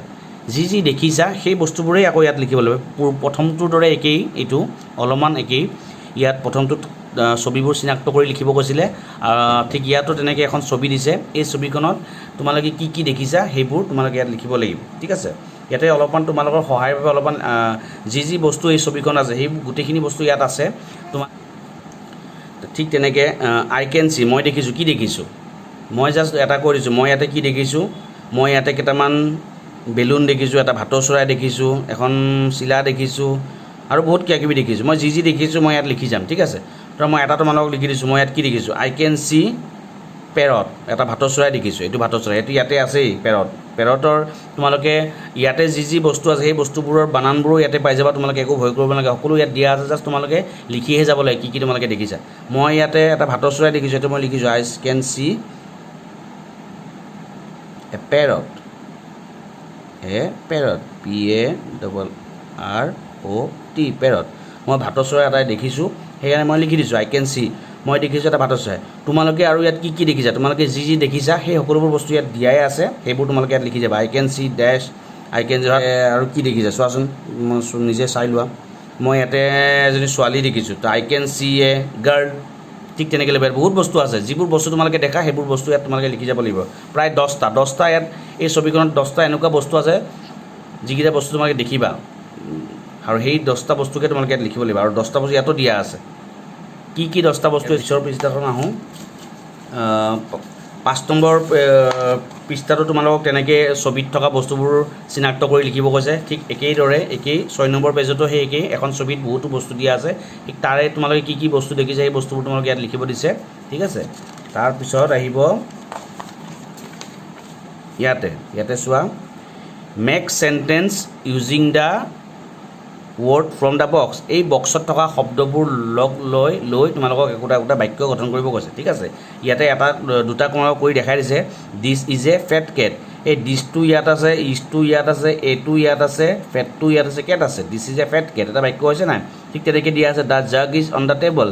যি দেখিছা সেই বস্তুবোৰেই আকৌ ইয়াত লিখিব লাগিব প্ৰথমটোৰ দৰে একেই এইটো অলপমান একেই ইয়াত প্ৰথমটোত ছবিবোৰ চিনাক্ত কৰি লিখিব কৈছিলে ঠিক ইয়াতো তেনেকৈ এখন ছবি দিছে এই ছবিখনত তোমালোকে কি দেখিছা সেইবোৰ তোমালোকে ইয়াত লিখিব লাগিব ঠিক আছে ইয়াতে অলপমান তোমালোকৰ সহায়ৰ বাবে অলপমান যি বস্তু এই ছবিখন আছে সেই গোটেইখিনি বস্তু ইয়াত আছে তোমাক ঠিক তেনেকৈ আই কেন চি মই দেখিছোঁ কি দেখিছোঁ মই জাষ্ট এটা কৈ দিছোঁ মই ইয়াতে কি দেখিছোঁ মই ইয়াতে কেইটামান বেলুন দেখিছোঁ এটা ভাটৌ চৰাই দেখিছোঁ এখন চিলা দেখিছোঁ আৰু বহুত কিবাকিবি দেখিছোঁ মই যি দেখিছোঁ মই ইয়াত লিখি যাম ঠিক আছে তো মই এটা তোমালোকক লিখি দিছোঁ মই ইয়াত কি দেখিছোঁ আই কেন চি পেৰট এটা ভাটৌ চৰাই দেখিছোঁ এইটো ভাটৌ চৰাই এইটো ইয়াতে আছেই পেৰটৰ তোমালোকে ইয়াতে যি বস্তু আছে সেই বস্তুবোৰৰ বানানবোৰো ইয়াতে পাই যাবা তোমালোকে একো ভয় কৰিব নালাগে সকলো ইয়াত দিয়া আছে জাষ্ট তোমালোকে লিখিহে যাব লাগে কি তোমালোকে দেখিছা মই ইয়াতে এটা ভাটৌ চৰাই দেখিছোঁ এইটো মই লিখিছোঁ I can see a parrot PARROT parrot মই ভাটৌ চৰাই এটাই দেখিছোঁ সেইকাৰণে মই লিখি দিছোঁ আই কেন চি মই দেখিছোঁ এটা ভাটৌ চৰাই তোমালোকে আৰু ইয়াত কি দেখিছা তোমালোকে যি দেখিছা সেই সকলোবোৰ বস্তু ইয়াত দিয়াই আছে সেইবোৰ তোমালোকে ইয়াত লিখি যাবা আই can C dash I can C আৰু কি দেখিছা চোৱাচোন নিজে চাই লোৱা মই ইয়াতে এজনী ছোৱালী দেখিছোঁ তো আই কেন চি এ গাৰ্ল ঠিক তেনেকৈ লাগিব বহুত বস্তু আছে যিবোৰ বস্তু তোমালোকে দেখা সেইবোৰ বস্তু ইয়াত তোমালোকে লিখি যাব লাগিব প্ৰায় 10টা ইয়াত এই ছবিখনত 10টা এনেকুৱা বস্তু আছে যিকেইটা বস্তু তোমালোকে দেখিবা আৰু সেই 10টা বস্তুকে তোমালোকে ইয়াত লিখিব লাগিব আৰু 10টা বস্তু ইয়াতো দিয়া আছে কি 10টা বস্তু পিছৰ পৃষ্ঠাখন আহোঁ 5 নম্বৰ পৃষ্ঠাটো তোমালোকক তেনেকৈ ছবিত থকা বস্তুবোৰ চিনাক্ত কৰি লিখিব কৈছে ঠিক একেইদৰে 6 নম্বৰ পেজতো সেই একেই এখন ছবিত বহুতো বস্তু দিয়া আছে ঠিক তাৰে তোমালোকে কি বস্তু দেখিছে সেই বস্তুবোৰ তোমালোকে ইয়াত লিখিব দিছে ঠিক আছে তাৰপিছত আহিব ইয়াতে চোৱা make sentence using the word from the box এই বক্সত থকা শব্দবোৰ লৈ তোমালোকক একোটা বাক্য গঠন কৰিব কৈছে ঠিক আছে ইয়াতে দুটা তোমালোকক কৰি দেখাই দিছে দিছ ইজ এ ফেট কেট এই দিছটো ইয়াত আছে ইজটো ইয়াত আছে এটো ইয়াত আছে ফেটটো ইয়াত আছে কেট আছে দিছ ইজ এ ফেট কেট এটা বাক্য হৈছে নাই ঠিক তেনেকৈ দিয়া আছে the jug is on the table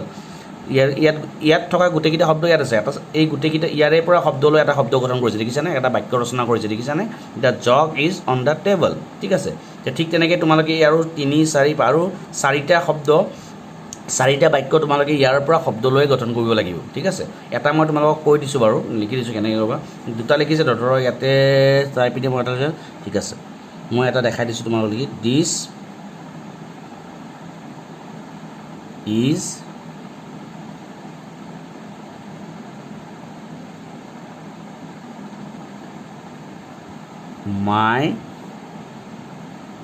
ইয়াত থকা গোটেইকেইটা শব্দ ইয়াত আছে এই গোটেইকেইটা ইয়াৰে পৰা শব্দ লৈ এটা শব্দ গঠন কৰিছে দেখিছানে এটা বাক্য ৰচনা কৰিছে দেখিছানে the jug is on the table ঠিক আছে ঠিক তেনেকৈ তোমালোকে আৰু 3, 4 আৰু 4টা শব্দ 4টা বাক্য তোমালোকে ইয়াৰ পৰা শব্দ লৈ গঠন কৰিব লাগিব ঠিক আছে এটা মই তোমালোকক কৈ দিছোঁ বাৰু লিখি দিছোঁ কেনেকৈ কৰিবা দুটা লিখিছে ধৰক ইয়াতে চাই পিনে মই এটা ঠিক আছে মই এটা দেখাই দিছোঁ তোমালোকক লিখি this is my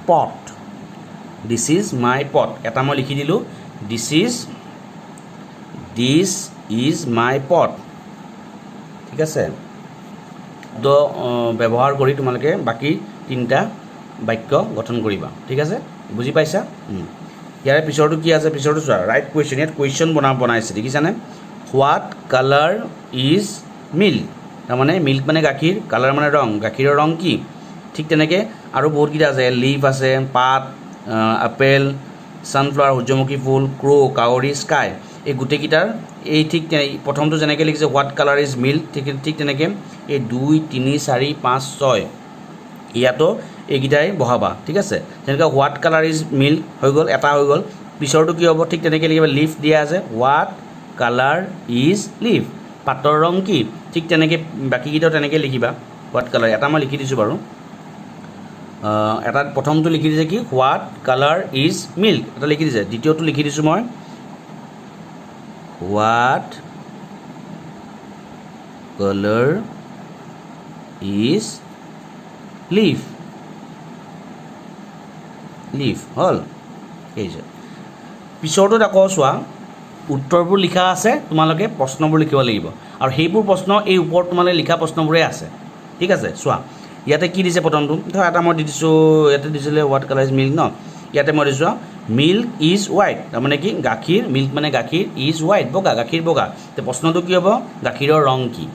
pot this is my পট এটা মই লিখি দিলোঁ দিছ ইজ মাই পট ঠিক আছে ব্যৱহাৰ কৰি তোমালোকে বাকী 3টা বাক্য গঠন কৰিবা ঠিক আছে বুজি পাইছা ইয়াৰে পিছৰটো কি আছে পিছৰটো চোৱা ৰাইট কুৱেশ্যন ইয়াত কুৱেশ্যন বনাইছে দেখিছানে হোৱাট কালাৰ ইজ মিল্ক তাৰমানে মিল্ক মানে গাখীৰ কালাৰ মানে ৰং গাখীৰৰ ৰং কি ঠিক তেনেকৈ আৰু বহুতকেইটা আছে লিফ আছে পাত আপেল ছানফ্লাৱাৰ সূৰ্যমুখী ফুল ক্ৰ' কাউৰী স্কাই এই গোটেইকেইটাৰ এই ঠিক প্ৰথমটো যেনেকৈ লিখিছে হোৱাট কালাৰ ইজ মিল্ক ঠিক তেনেকৈ এই 2 3 4 5 6 ইয়াতো এইকেইটাই বহাবা ঠিক আছে যেনেকৈ হোৱাট কালাৰ ইজ মিল্ক হৈ গ'ল এটা হৈ গ'ল পিছৰটো কি হ'ব ঠিক তেনেকৈ লিখিবা লিফ দিয়া আছে হোৱাট কালাৰ ইজ লিফ পাতৰ ৰং কি ঠিক তেনেকৈ বাকীকেইটাও তেনেকৈ লিখিবা হোৱাট কালাৰ এটা মই লিখি দিছোঁ বাৰু এটা প্ৰথমটো লিখি দিছে কি হোৱাট কালাৰ ইজ মিল্ক এটা লিখি দিছে দ্বিতীয়টো লিখি দিছোঁ মই what colour is leaf leaf হ'ল এই যে পিছৰটোত আকৌ চোৱা উত্তৰবোৰ লিখা আছে তোমালোকে প্ৰশ্নবোৰ লিখিব লাগিব আৰু সেইবোৰ প্ৰশ্ন এই ওপৰত তোমালোকে লিখা প্ৰশ্নবোৰেই আছে ঠিক আছে চোৱা ইয়াতে কি দিছে প্ৰথমটো ধৰা এটা মই দি দিছোঁ ইয়াতে দিছিলে হোৱাট কালাৰ ইজ মিল্ক ন ইয়াতে মই দিছোঁ মিল্ক ইজ হোৱাইট তাৰমানে কি গাখীৰ মিল্ক মানে গাখীৰ ইজ হোৱাইট বগা গাখীৰ বগা তে প্ৰশ্নটো কি হ'ব গাখীৰৰ ৰং কি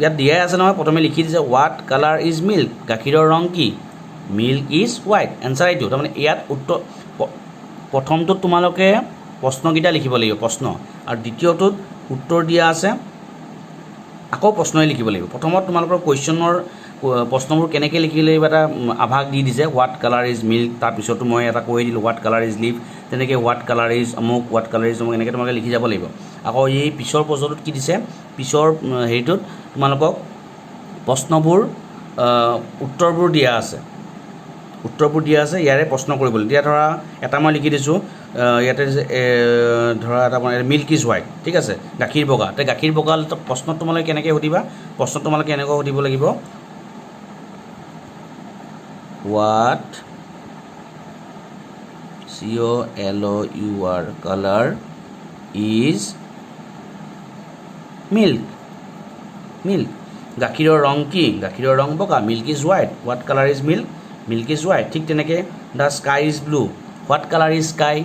ইয়াত দিয়াই আছে নহয় প্ৰথমে লিখি দিছে হোৱাট কালাৰ ইজ মিল্ক গাখীৰৰ ৰং কি মিল্ক ইজ হোৱাইট এনচাৰ এইটো তাৰমানে ইয়াত উত্তৰ প্ৰথমটোত তোমালোকে প্ৰশ্নকেইটা লিখিব লাগিব প্ৰশ্ন আৰু দ্বিতীয়টোত উত্তৰ দিয়া আছে আকৌ প্ৰশ্নই লিখিব লাগিব প্ৰথমত তোমালোকৰ কুৱেশ্যনৰ প্ৰশ্নবোৰ কেনেকৈ লিখিব লাগিব এটা আভাস দি দিছে হোৱাট কালাৰ ইজ মিল্ক তাৰপিছতো মই এটা কৈ দিলোঁ হোৱাট কালাৰ ইজ লিফ তেনেকৈ হোৱাট কালাৰ ইজ অমুক হোৱাট কালাৰ ইজ অমুক এনেকৈ তোমালোকে লিখি যাব লাগিব আকৌ এই পিছৰ প্ৰশ্নটোত কি দিছে পিছৰ হেৰিটোত তোমালোকক প্ৰশ্নবোৰ উত্তৰবোৰ দিয়া আছে ইয়াৰে প্ৰশ্ন কৰিবলৈ এতিয়া ধৰা এটা মই লিখি দিছোঁ ইয়াতে ধৰা এটা মানে মিল্ক ইজ হোৱাইট ঠিক আছে গাখীৰ বগা তে গাখীৰ বগা প্ৰশ্নত তোমালোকে কেনেকৈ সুধিবা প্ৰশ্নত তোমালোকে এনেকৈ সুধিব লাগিব what COLOUR colour is milk গাখীৰৰ ৰং কি গাখীৰৰ ৰং বগা milk is white what colour is milk is white ঠিক তেনেকৈ the sky is blue what colour is sky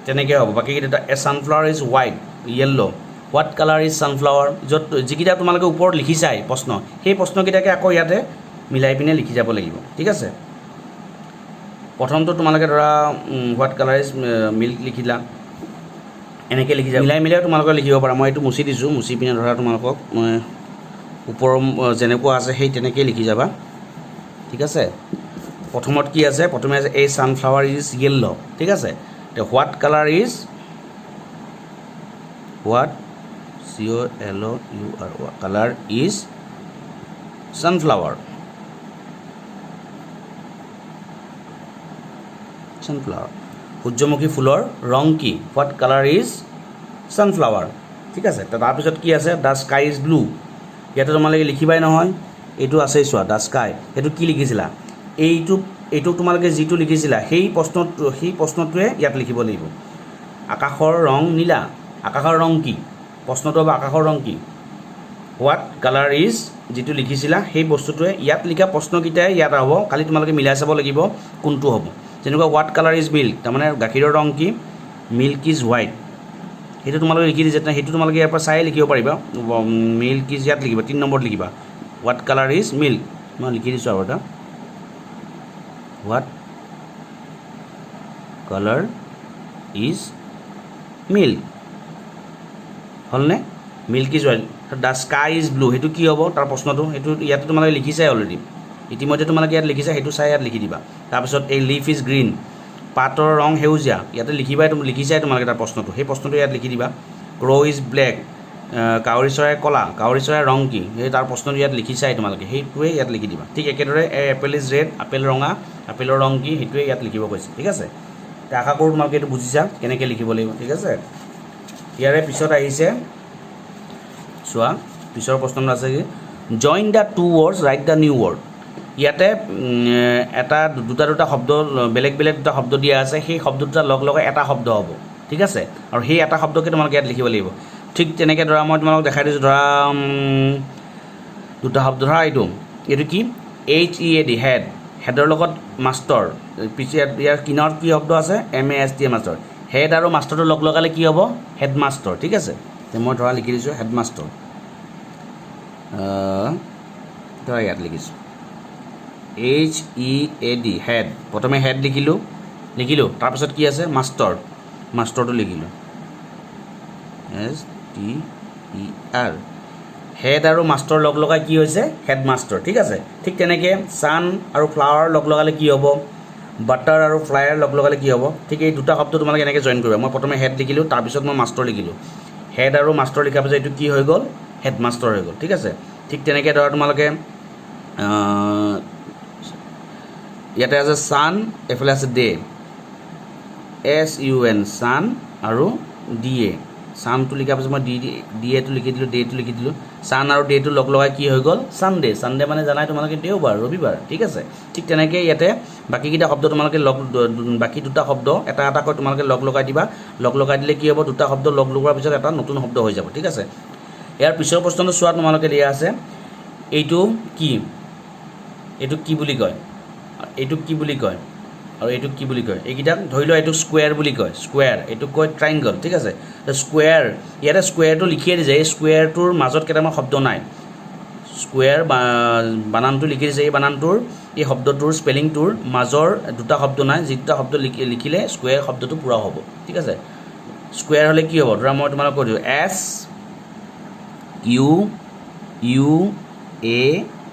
তেনেকৈ হ'ব বাকীকেইটা sunflower is white yellow' what colour is sunflower য'ত যিকেইটা তোমালোকে ওপৰত লিখিছাই প্ৰশ্ন সেই প্ৰশ্নকেইটাকে আকৌ ইয়াতে মিলাই পিনে লিখি যাব লাগিব ঠিক আছে প্ৰথমটো তোমালোকে ধৰা হোৱাট কালাৰ ইজ মিল্ক লিখিলা এনেকৈ লিখি যাব মিলাই তোমালোকে লিখিব পাৰা মই এইটো মুচি দিছোঁ মুচি পিনে ধৰা তোমালোকক মই ওপৰৰ যেনেকুৱা আছে সেই তেনেকৈয়ে লিখি যাবা ঠিক আছে প্ৰথমত কি আছে প্ৰথমে আছে এই ছানফ্লাৱাৰ ইজ য়েল্ল' ঠিক আছে what colour is what COLOUR colour is sunflower সূৰ্যমুখী ফুলৰ ৰং কি হোৱাট কালাৰ ইজ ছানফ্লাৱাৰ ঠিক আছে তাৰপিছত কি আছে দ্য স্কাই ইজ ব্লু ইয়াতে তোমালোকে লিখিবাই নহয় এইটো আছেই চোৱা দ্য স্কাই সেইটো কি লিখিছিলা এইটো তোমালোকে যিটো লিখিছিলা সেই প্ৰশ্নটোৱে ইয়াত লিখিব লাগিব আকাশৰ ৰং নীলা আকাশৰ ৰং কি প্ৰশ্নটো হ'ব আকাশৰ ৰং কি হোৱাট কালাৰ ইজ যিটো লিখিছিলা সেই বস্তুটোৱে ইয়াত লিখা প্ৰশ্নকেইটাই ইয়াত হ'ব খালি তোমালোকে মিলাই চাব লাগিব কোনটো হ'ব যেনেকুৱা হোৱাট কালাৰ ইজ মিল্ক তাৰমানে গাখীৰৰ ৰং কি মিল্ক ইজ হোৱাইট সেইটো তোমালোকে লিখি দিছে সেইটো তোমালোকে ইয়াৰ পৰা চাই লিখিব পাৰিবা মিল্ক ইজ ইয়াত লিখিবা 3 নম্বৰত লিখিবা হোৱাট কালাৰ ইজ মিল্ক মই লিখি দিছোঁ আৰু এটা হোৱাট কালাৰ ইজ মিল্ক হ'লনে milk is white the sky is blue সেইটো কি হ'ব তাৰ প্ৰশ্নটো সেইটো ইয়াতে তোমালোকে লিখিছাই অলৰেডি ইতিমধ্যে তোমালোকে ইয়াত লিখিছা সেইটো চাই ইয়াত লিখি দিবা তাৰপিছত এই লিফ ইজ গ্ৰীণ পাতৰ ৰং সেউজীয়া ইয়াতে লিখিছাই তোমালোকে তাৰ প্ৰশ্নটো সেই প্ৰশ্নটো ইয়াত লিখি দিবা ক্ৰ' ইজ ব্লেক কাউৰী চৰাই ক'লা কাউৰী চৰাইৰ ৰং কি সেই তাৰ প্ৰশ্নটো ইয়াত লিখিছাই তোমালোকে সেইটোৱে ইয়াত লিখি দিবা ঠিক একেদৰে এপল ইজ ৰেড আপেল ৰঙা আপেলৰ ৰং কি সেইটোৱে ইয়াত লিখিব কৈছে ঠিক আছে আশা কৰোঁ তোমালোকে এইটো বুজিছা কেনেকৈ লিখিব লাগিব ঠিক আছে ইয়াৰে পিছত আহিছে চোৱা পিছৰ প্ৰশ্নটো আছে কি join the two words write the new word ইয়াতে এটা দুটা শব্দ বেলেগ দুটা শব্দ দিয়া আছে সেই শব্দ দুটা লগ লগাই এটা শব্দ হ'ব ঠিক আছে আৰু সেই এটা শব্দকে তোমালোকে ইয়াত লিখিব লাগিব ঠিক তেনেকৈ ধৰা মই তোমালোকক দেখাই দিছোঁ ধৰা দুটা শব্দ ধৰা এইটো কি HEAD হেডৰ লগত মাষ্টৰ পিছে ইয়াৰ কিনাৰত কি শব্দ আছে MAST মাষ্টৰ হেড আৰু মাষ্টৰটো লগ লগালে কি হ'ব হেডমাষ্টৰ ঠিক আছে মই ধৰা লিখি দিছোঁ হেডমাষ্টৰ ধৰা ইয়াত লিখিছোঁ HEAD হেড প্ৰথমে হেড লিখিলোঁ তাৰপিছত কি আছে মাষ্টৰটো লিখিলোঁ STER হেড আৰু মাষ্টৰ লগ লগাই কি হৈছে হেডমাষ্টৰ ঠিক আছে ঠিক তেনেকৈ ছান আৰু ফ্লাৱাৰ লগ লগালে কি হ'ব বাটাৰ আৰু ফ্লায়াৰ লগ লগালে কি হ'ব ঠিক এই দুটা শব্দ তোমালোকে এনেকৈ জইন কৰিবা মই প্ৰথমে হেড লিখিলোঁ তাৰপিছত মই মাষ্টৰ লিখিলোঁ হেড আৰু মাষ্টৰ লিখাৰ পিছত এইটো কি হৈ গ'ল হেডমাষ্টৰ হৈ গ'ল ঠিক আছে ঠিক তেনেকৈ ধৰা তোমালোকে ইয়াতে আছে ছান এফালে আছে ডে SUN ছান আৰু DA ছানটো লিখাৰ পিছত মই DAটো লিখি দিলোঁ ডেটো লিখি দিলোঁ ছান আৰু ডেটো লগ লগাই কি হৈ গ'ল ছানডে মানে জানাই তোমালোকে দেওবাৰ ৰবিবাৰ ঠিক আছে ঠিক তেনেকৈ ইয়াতে বাকীকেইটা শব্দ তোমালোকে বাকী দুটা শব্দ এটা এটাকৈ তোমালোকে লগ লগাই দিবা লগ লগাই দিলে কি হ'ব দুটা শব্দ লগ লগোৱাৰ পিছত এটা নতুন শব্দ হৈ যাব ঠিক আছে ইয়াৰ পিছৰ প্ৰশ্নটো চোৱা তোমালোকে দিয়া আছে এইটোক কি বুলি কয় আৰু এইটোক কি বুলি কয় এইকেইটাক ধৰি লোৱা এইটোক স্কুৱেৰ বুলি কয় এইটোক কয় ট্ৰাইংগল ঠিক আছে স্কুৱেৰ ইয়াতে স্কুৱেৰটো লিখিয়ে দিছে এই স্কুৱেৰটোৰ মাজত কেইটামান শব্দ নাই স্কুৱেৰ বানানটো লিখি দিছে এই বানানটোৰ এই শব্দটোৰ স্পেলিংটোৰ মাজৰ দুটা শব্দ নাই যি দুটা শব্দ লিখিলে স্কুৱেৰ শব্দটো পূৰা হ'ব ঠিক আছে স্কুৱেৰ হ'লে কি হ'ব ধৰা মই তোমালোকক কৈ দিওঁ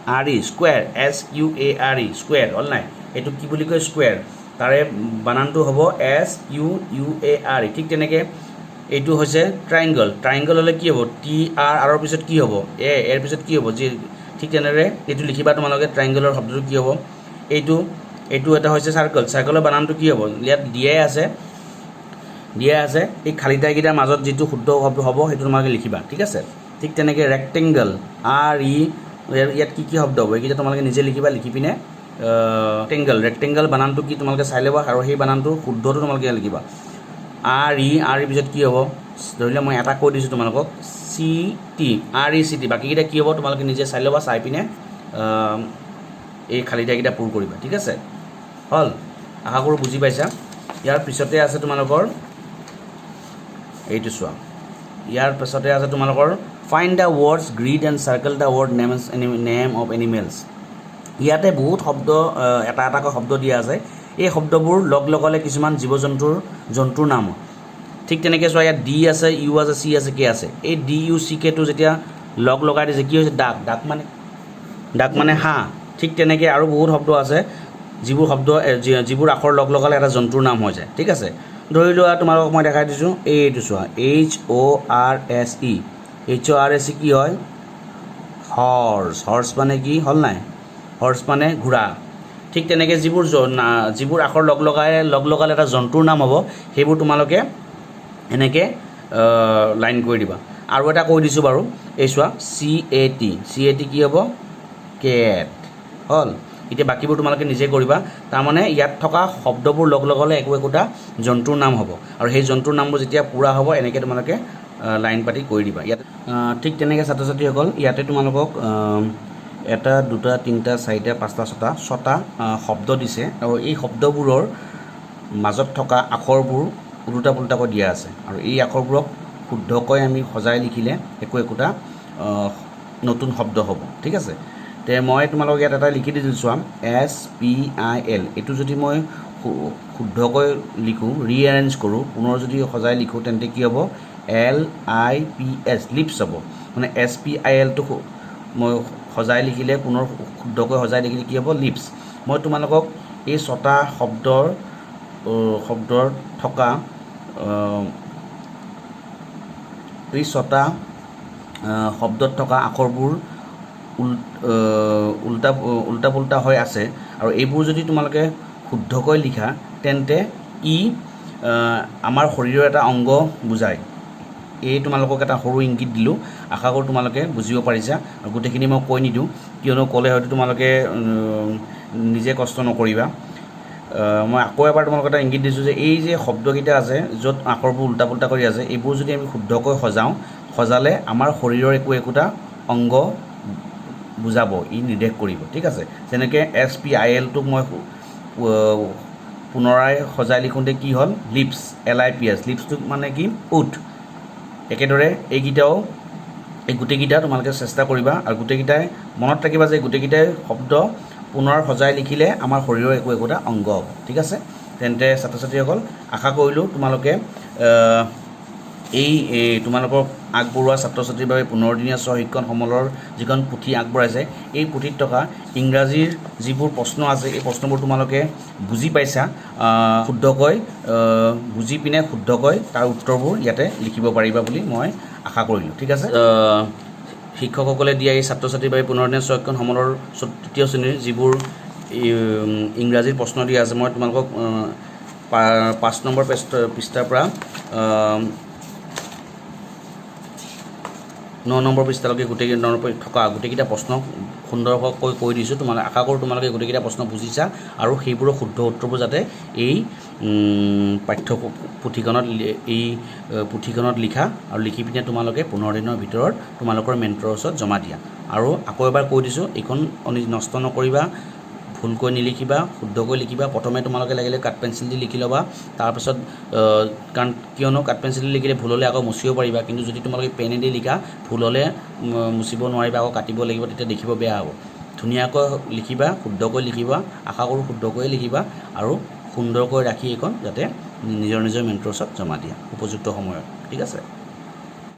SUARE স্কুৱেৰ SUARE স্কুৱেৰ হ'ল নাই এইটো কি বুলি কয় স্কুৱেৰ তাৰে বানানটো হ'ব SUARE ঠিক তেনেকৈ এইটো হৈছে ট্ৰাইংগল হ'লে কি হ'ব TR আৰু পিছত কি হ'ব এৰ পিছত কি হ'ব যি ঠিক তেনেদৰে এইটো লিখিবা তোমালোকে ট্ৰাইংগলৰ শব্দটো কি হ'ব এইটো এটা হৈছে চাৰ্কলৰ বানানটো কি হ'ব ইয়াত দিয়াই আছে এই খালী ঠাইকেইটাৰ মাজত যিটো শুদ্ধ শব্দ হ'ব সেইটো তোমালোকে লিখিবা ঠিক আছে ঠিক তেনেকৈ ৰেক্টেংগল RE ইয়াত কি শব্দ হ'ব এইকেইটা তোমালোকে নিজে লিখিবা লিখি পিনে ৰেক্টেংগল বানানটো কি তোমালোকে চাই ল'বা আৰু সেই বানানটো শুদ্ধটো তোমালোকে লিখিবা RE পিছত কি হ'ব ধৰি লোৱা মই এটা কৈ দিছোঁ তোমালোকক RECT বাকীকেইটা কি হ'ব তোমালোকে নিজে চাই ল'বা চাই পিনে এই খালী ঠাইকেইটা পূৰ কৰিবা ঠিক আছে হ'ল আশা কৰোঁ বুজি পাইছা ইয়াৰ পিছতে আছে তোমালোকৰ এইটো চোৱা ইয়াৰ পিছতে আছে তোমালোকৰ find the words grid and circle the word name of animals ইয়াতে বহুত শব্দ এটা এটাকৈ শব্দ দিয়া আছে এই শব্দবোৰ লগ লগালে কিছুমান জীৱ জন্তুৰ নাম ঠিক তেনেকৈ চোৱা ইয়াত D আছে U আছে C আছে K আছে এই DUCKটো যেতিয়া লগ লগাই দিছে কি হৈছে ডাক মানে হাঁহ ঠিক তেনেকৈ আৰু বহুত শব্দ আছে যিবোৰ আখৰ লগ লগালে এটা জন্তুৰ নাম হৈ যায় ঠিক আছে ধৰি লোৱা তোমালোকক মই দেখাই দিছোঁ এইটো চোৱা HORSE কি হয় হৰ্চ মানে কি হ'ল নাই হৰ্চ মানে ঘোঁৰা ঠিক তেনেকৈ যিবোৰ আখৰ লগ লগালে এটা জন্তুৰ নাম হ'ব সেইবোৰ তোমালোকে এনেকৈ লাইন কৰি দিবা আৰু এটা কৈ দিছোঁ বাৰু এই চোৱা CAT কি হ'ব কেট হ'ল এতিয়া বাকীবোৰ তোমালোকে নিজে কৰিবা তাৰমানে ইয়াত থকা শব্দবোৰ লগ লগালে একোটা জন্তুৰ নাম হ'ব আৰু সেই জন্তুৰ নামবোৰ যেতিয়া পূৰা হ'ব এনেকৈ তোমালোকে লাইন পাতি কৰি দিবা ইয়াত ঠিক তেনেকৈ ছাত্ৰ ছাত্ৰীসকল ইয়াতে তোমালোকক এটা দুটা তিনিটা চাৰিটা পাঁচটা ছটা শব্দ দিছে আৰু এই শব্দবোৰৰ মাজত থকা আখৰবোৰ উল্টা পুল্টাকৈ দিয়া আছে আৰু এই আখৰবোৰক শুদ্ধকৈ আমি সজাই লিখিলে একোটা নতুন শব্দ হ'ব ঠিক আছে তে মই তোমালোকক ইয়াত এটা লিখি দিছোঁ চোৱা SPIL এইটো যদি মই শুদ্ধকৈ লিখোঁ ৰিএৰেঞ্জ কৰোঁ পুনৰ যদি সজাই লিখোঁ তেন্তে কি হ'ব LIPS লিপছ হ'ব মানে SPILটো মই সজাই লিখিলে পুনৰ শুদ্ধকৈ সজাই লিখিলে কি হ'ব লিপছ মই তোমালোকক এই ছটা শব্দৰ থকা এই ছটা শব্দত থকা আখৰবোৰ উল্টা পুল্টা হৈ আছে আৰু এইবোৰ যদি তোমালোকে শুদ্ধকৈ লিখা তেন্তে ই আমাৰ শৰীৰৰ এটা অংগ বুজায় এই তোমালোকক এটা সৰু ইংগিত দিলোঁ আশা কৰোঁ তোমালোকে বুজিব পাৰিছা আৰু গোটেইখিনি মই কৈ নিদিওঁ কিয়নো ক'লে হয়তো তোমালোকে নিজে কষ্ট নকৰিবা মই আকৌ এবাৰ তোমালোকক এটা ইংগিত দিছোঁ যে এই যে শব্দকেইটা আছে য'ত আখৰবোৰ উল্টা পুল্টা কৰি আছে এইবোৰ যদি আমি শুদ্ধকৈ সজালে আমাৰ শৰীৰৰ একোটা অংগ বুজাব ই নিৰ্দেশ কৰিব ঠিক আছে যেনেকৈ SPILটোক মই পুনৰাই সজাই লিখোঁতে কি হ'ল লিপছ LIPS লিপছটোক মানে কি উঠ একেদৰে এইকেইটাও এই গোটেইকেইটা তোমালোকে চেষ্টা কৰিবা আৰু গোটেইকেইটাই মনত ৰাখিবা যে গোটেইকেইটাই শব্দ পুনৰ সজাই লিখিলে আমাৰ শৰীৰৰ একোটা অংগ হ'ব ঠিক আছে তেন্তে ছাত্ৰ ছাত্ৰীসকল আশা কৰিলোঁ তোমালোকে এই তোমালোকৰ আগবঢ়োৱা ছাত্ৰ ছাত্ৰীৰ বাবে 15 দিনীয়া স্বশিক্ষণ সমলৰ যিখন পুথি আগবঢ়াইছে এই পুথিত থকা ইংৰাজীৰ যিবোৰ প্ৰশ্ন আছে এই প্ৰশ্নবোৰ তোমালোকে বুজি পাইছা শুদ্ধকৈ বুজি পিনে শুদ্ধকৈ তাৰ উত্তৰবোৰ ইয়াতে লিখিব পাৰিবা বুলি মই আশা কৰিলোঁ ঠিক আছে শিক্ষকসকলে দিয়া এই ছাত্ৰ ছাত্ৰীৰ বাবে 15 দিনীয়া স্বশিক্ষণ সমলৰ তৃতীয় শ্ৰেণীৰ যিবোৰ ইংৰাজীৰ প্ৰশ্ন দিয়া আছে মই তোমালোকক 5 নম্বৰ পৃষ্ঠাৰ পৰা 9 নম্বৰ পৃষ্ঠালৈকে গোটেইকেইটা প্ৰশ্ন সুন্দৰকৈ কৈ দিছোঁ তোমালোকে আশা কৰোঁ তোমালোকে গোটেইকেইটা প্ৰশ্ন বুজিছা আৰু সেইবোৰৰ শুদ্ধ উত্তৰবোৰ যাতে এই পুথিখনত লিখা আৰু লিখি পিনে তোমালোকে 15 দিনৰ ভিতৰত তোমালোকৰ মেণ্টৰৰ ওচৰত জমা দিয়া আৰু আকৌ এবাৰ কৈ দিছোঁ এইখন নষ্ট নকৰিবা ভুলকৈ নিলিখিবা শুদ্ধকৈ লিখিবা প্ৰথমে তোমালোকে লাগিলে কাঠ পেঞ্চিল দি লিখি ল'বা তাৰপিছত কাৰণ কিয়নো কাঠ পেঞ্চিল দি লিখিলে ভুল হ'লে আকৌ মুচিব পাৰিবা কিন্তু যদি তোমালোকে পেনেদি লিখা ভুল হ'লে মুচিব নোৱাৰিবা আকৌ কাটিব লাগিব তেতিয়া দেখিব বেয়া হ'ব ধুনীয়াকৈ লিখিবা শুদ্ধকৈ লিখিবা আশা কৰোঁ শুদ্ধকৈ লিখিবা আৰু সুন্দৰকৈ ৰাখি এইখন যাতে নিজৰ মেণ্টৰৰ ওচৰত জমা দিয়া উপযুক্ত সময়ত ঠিক আছে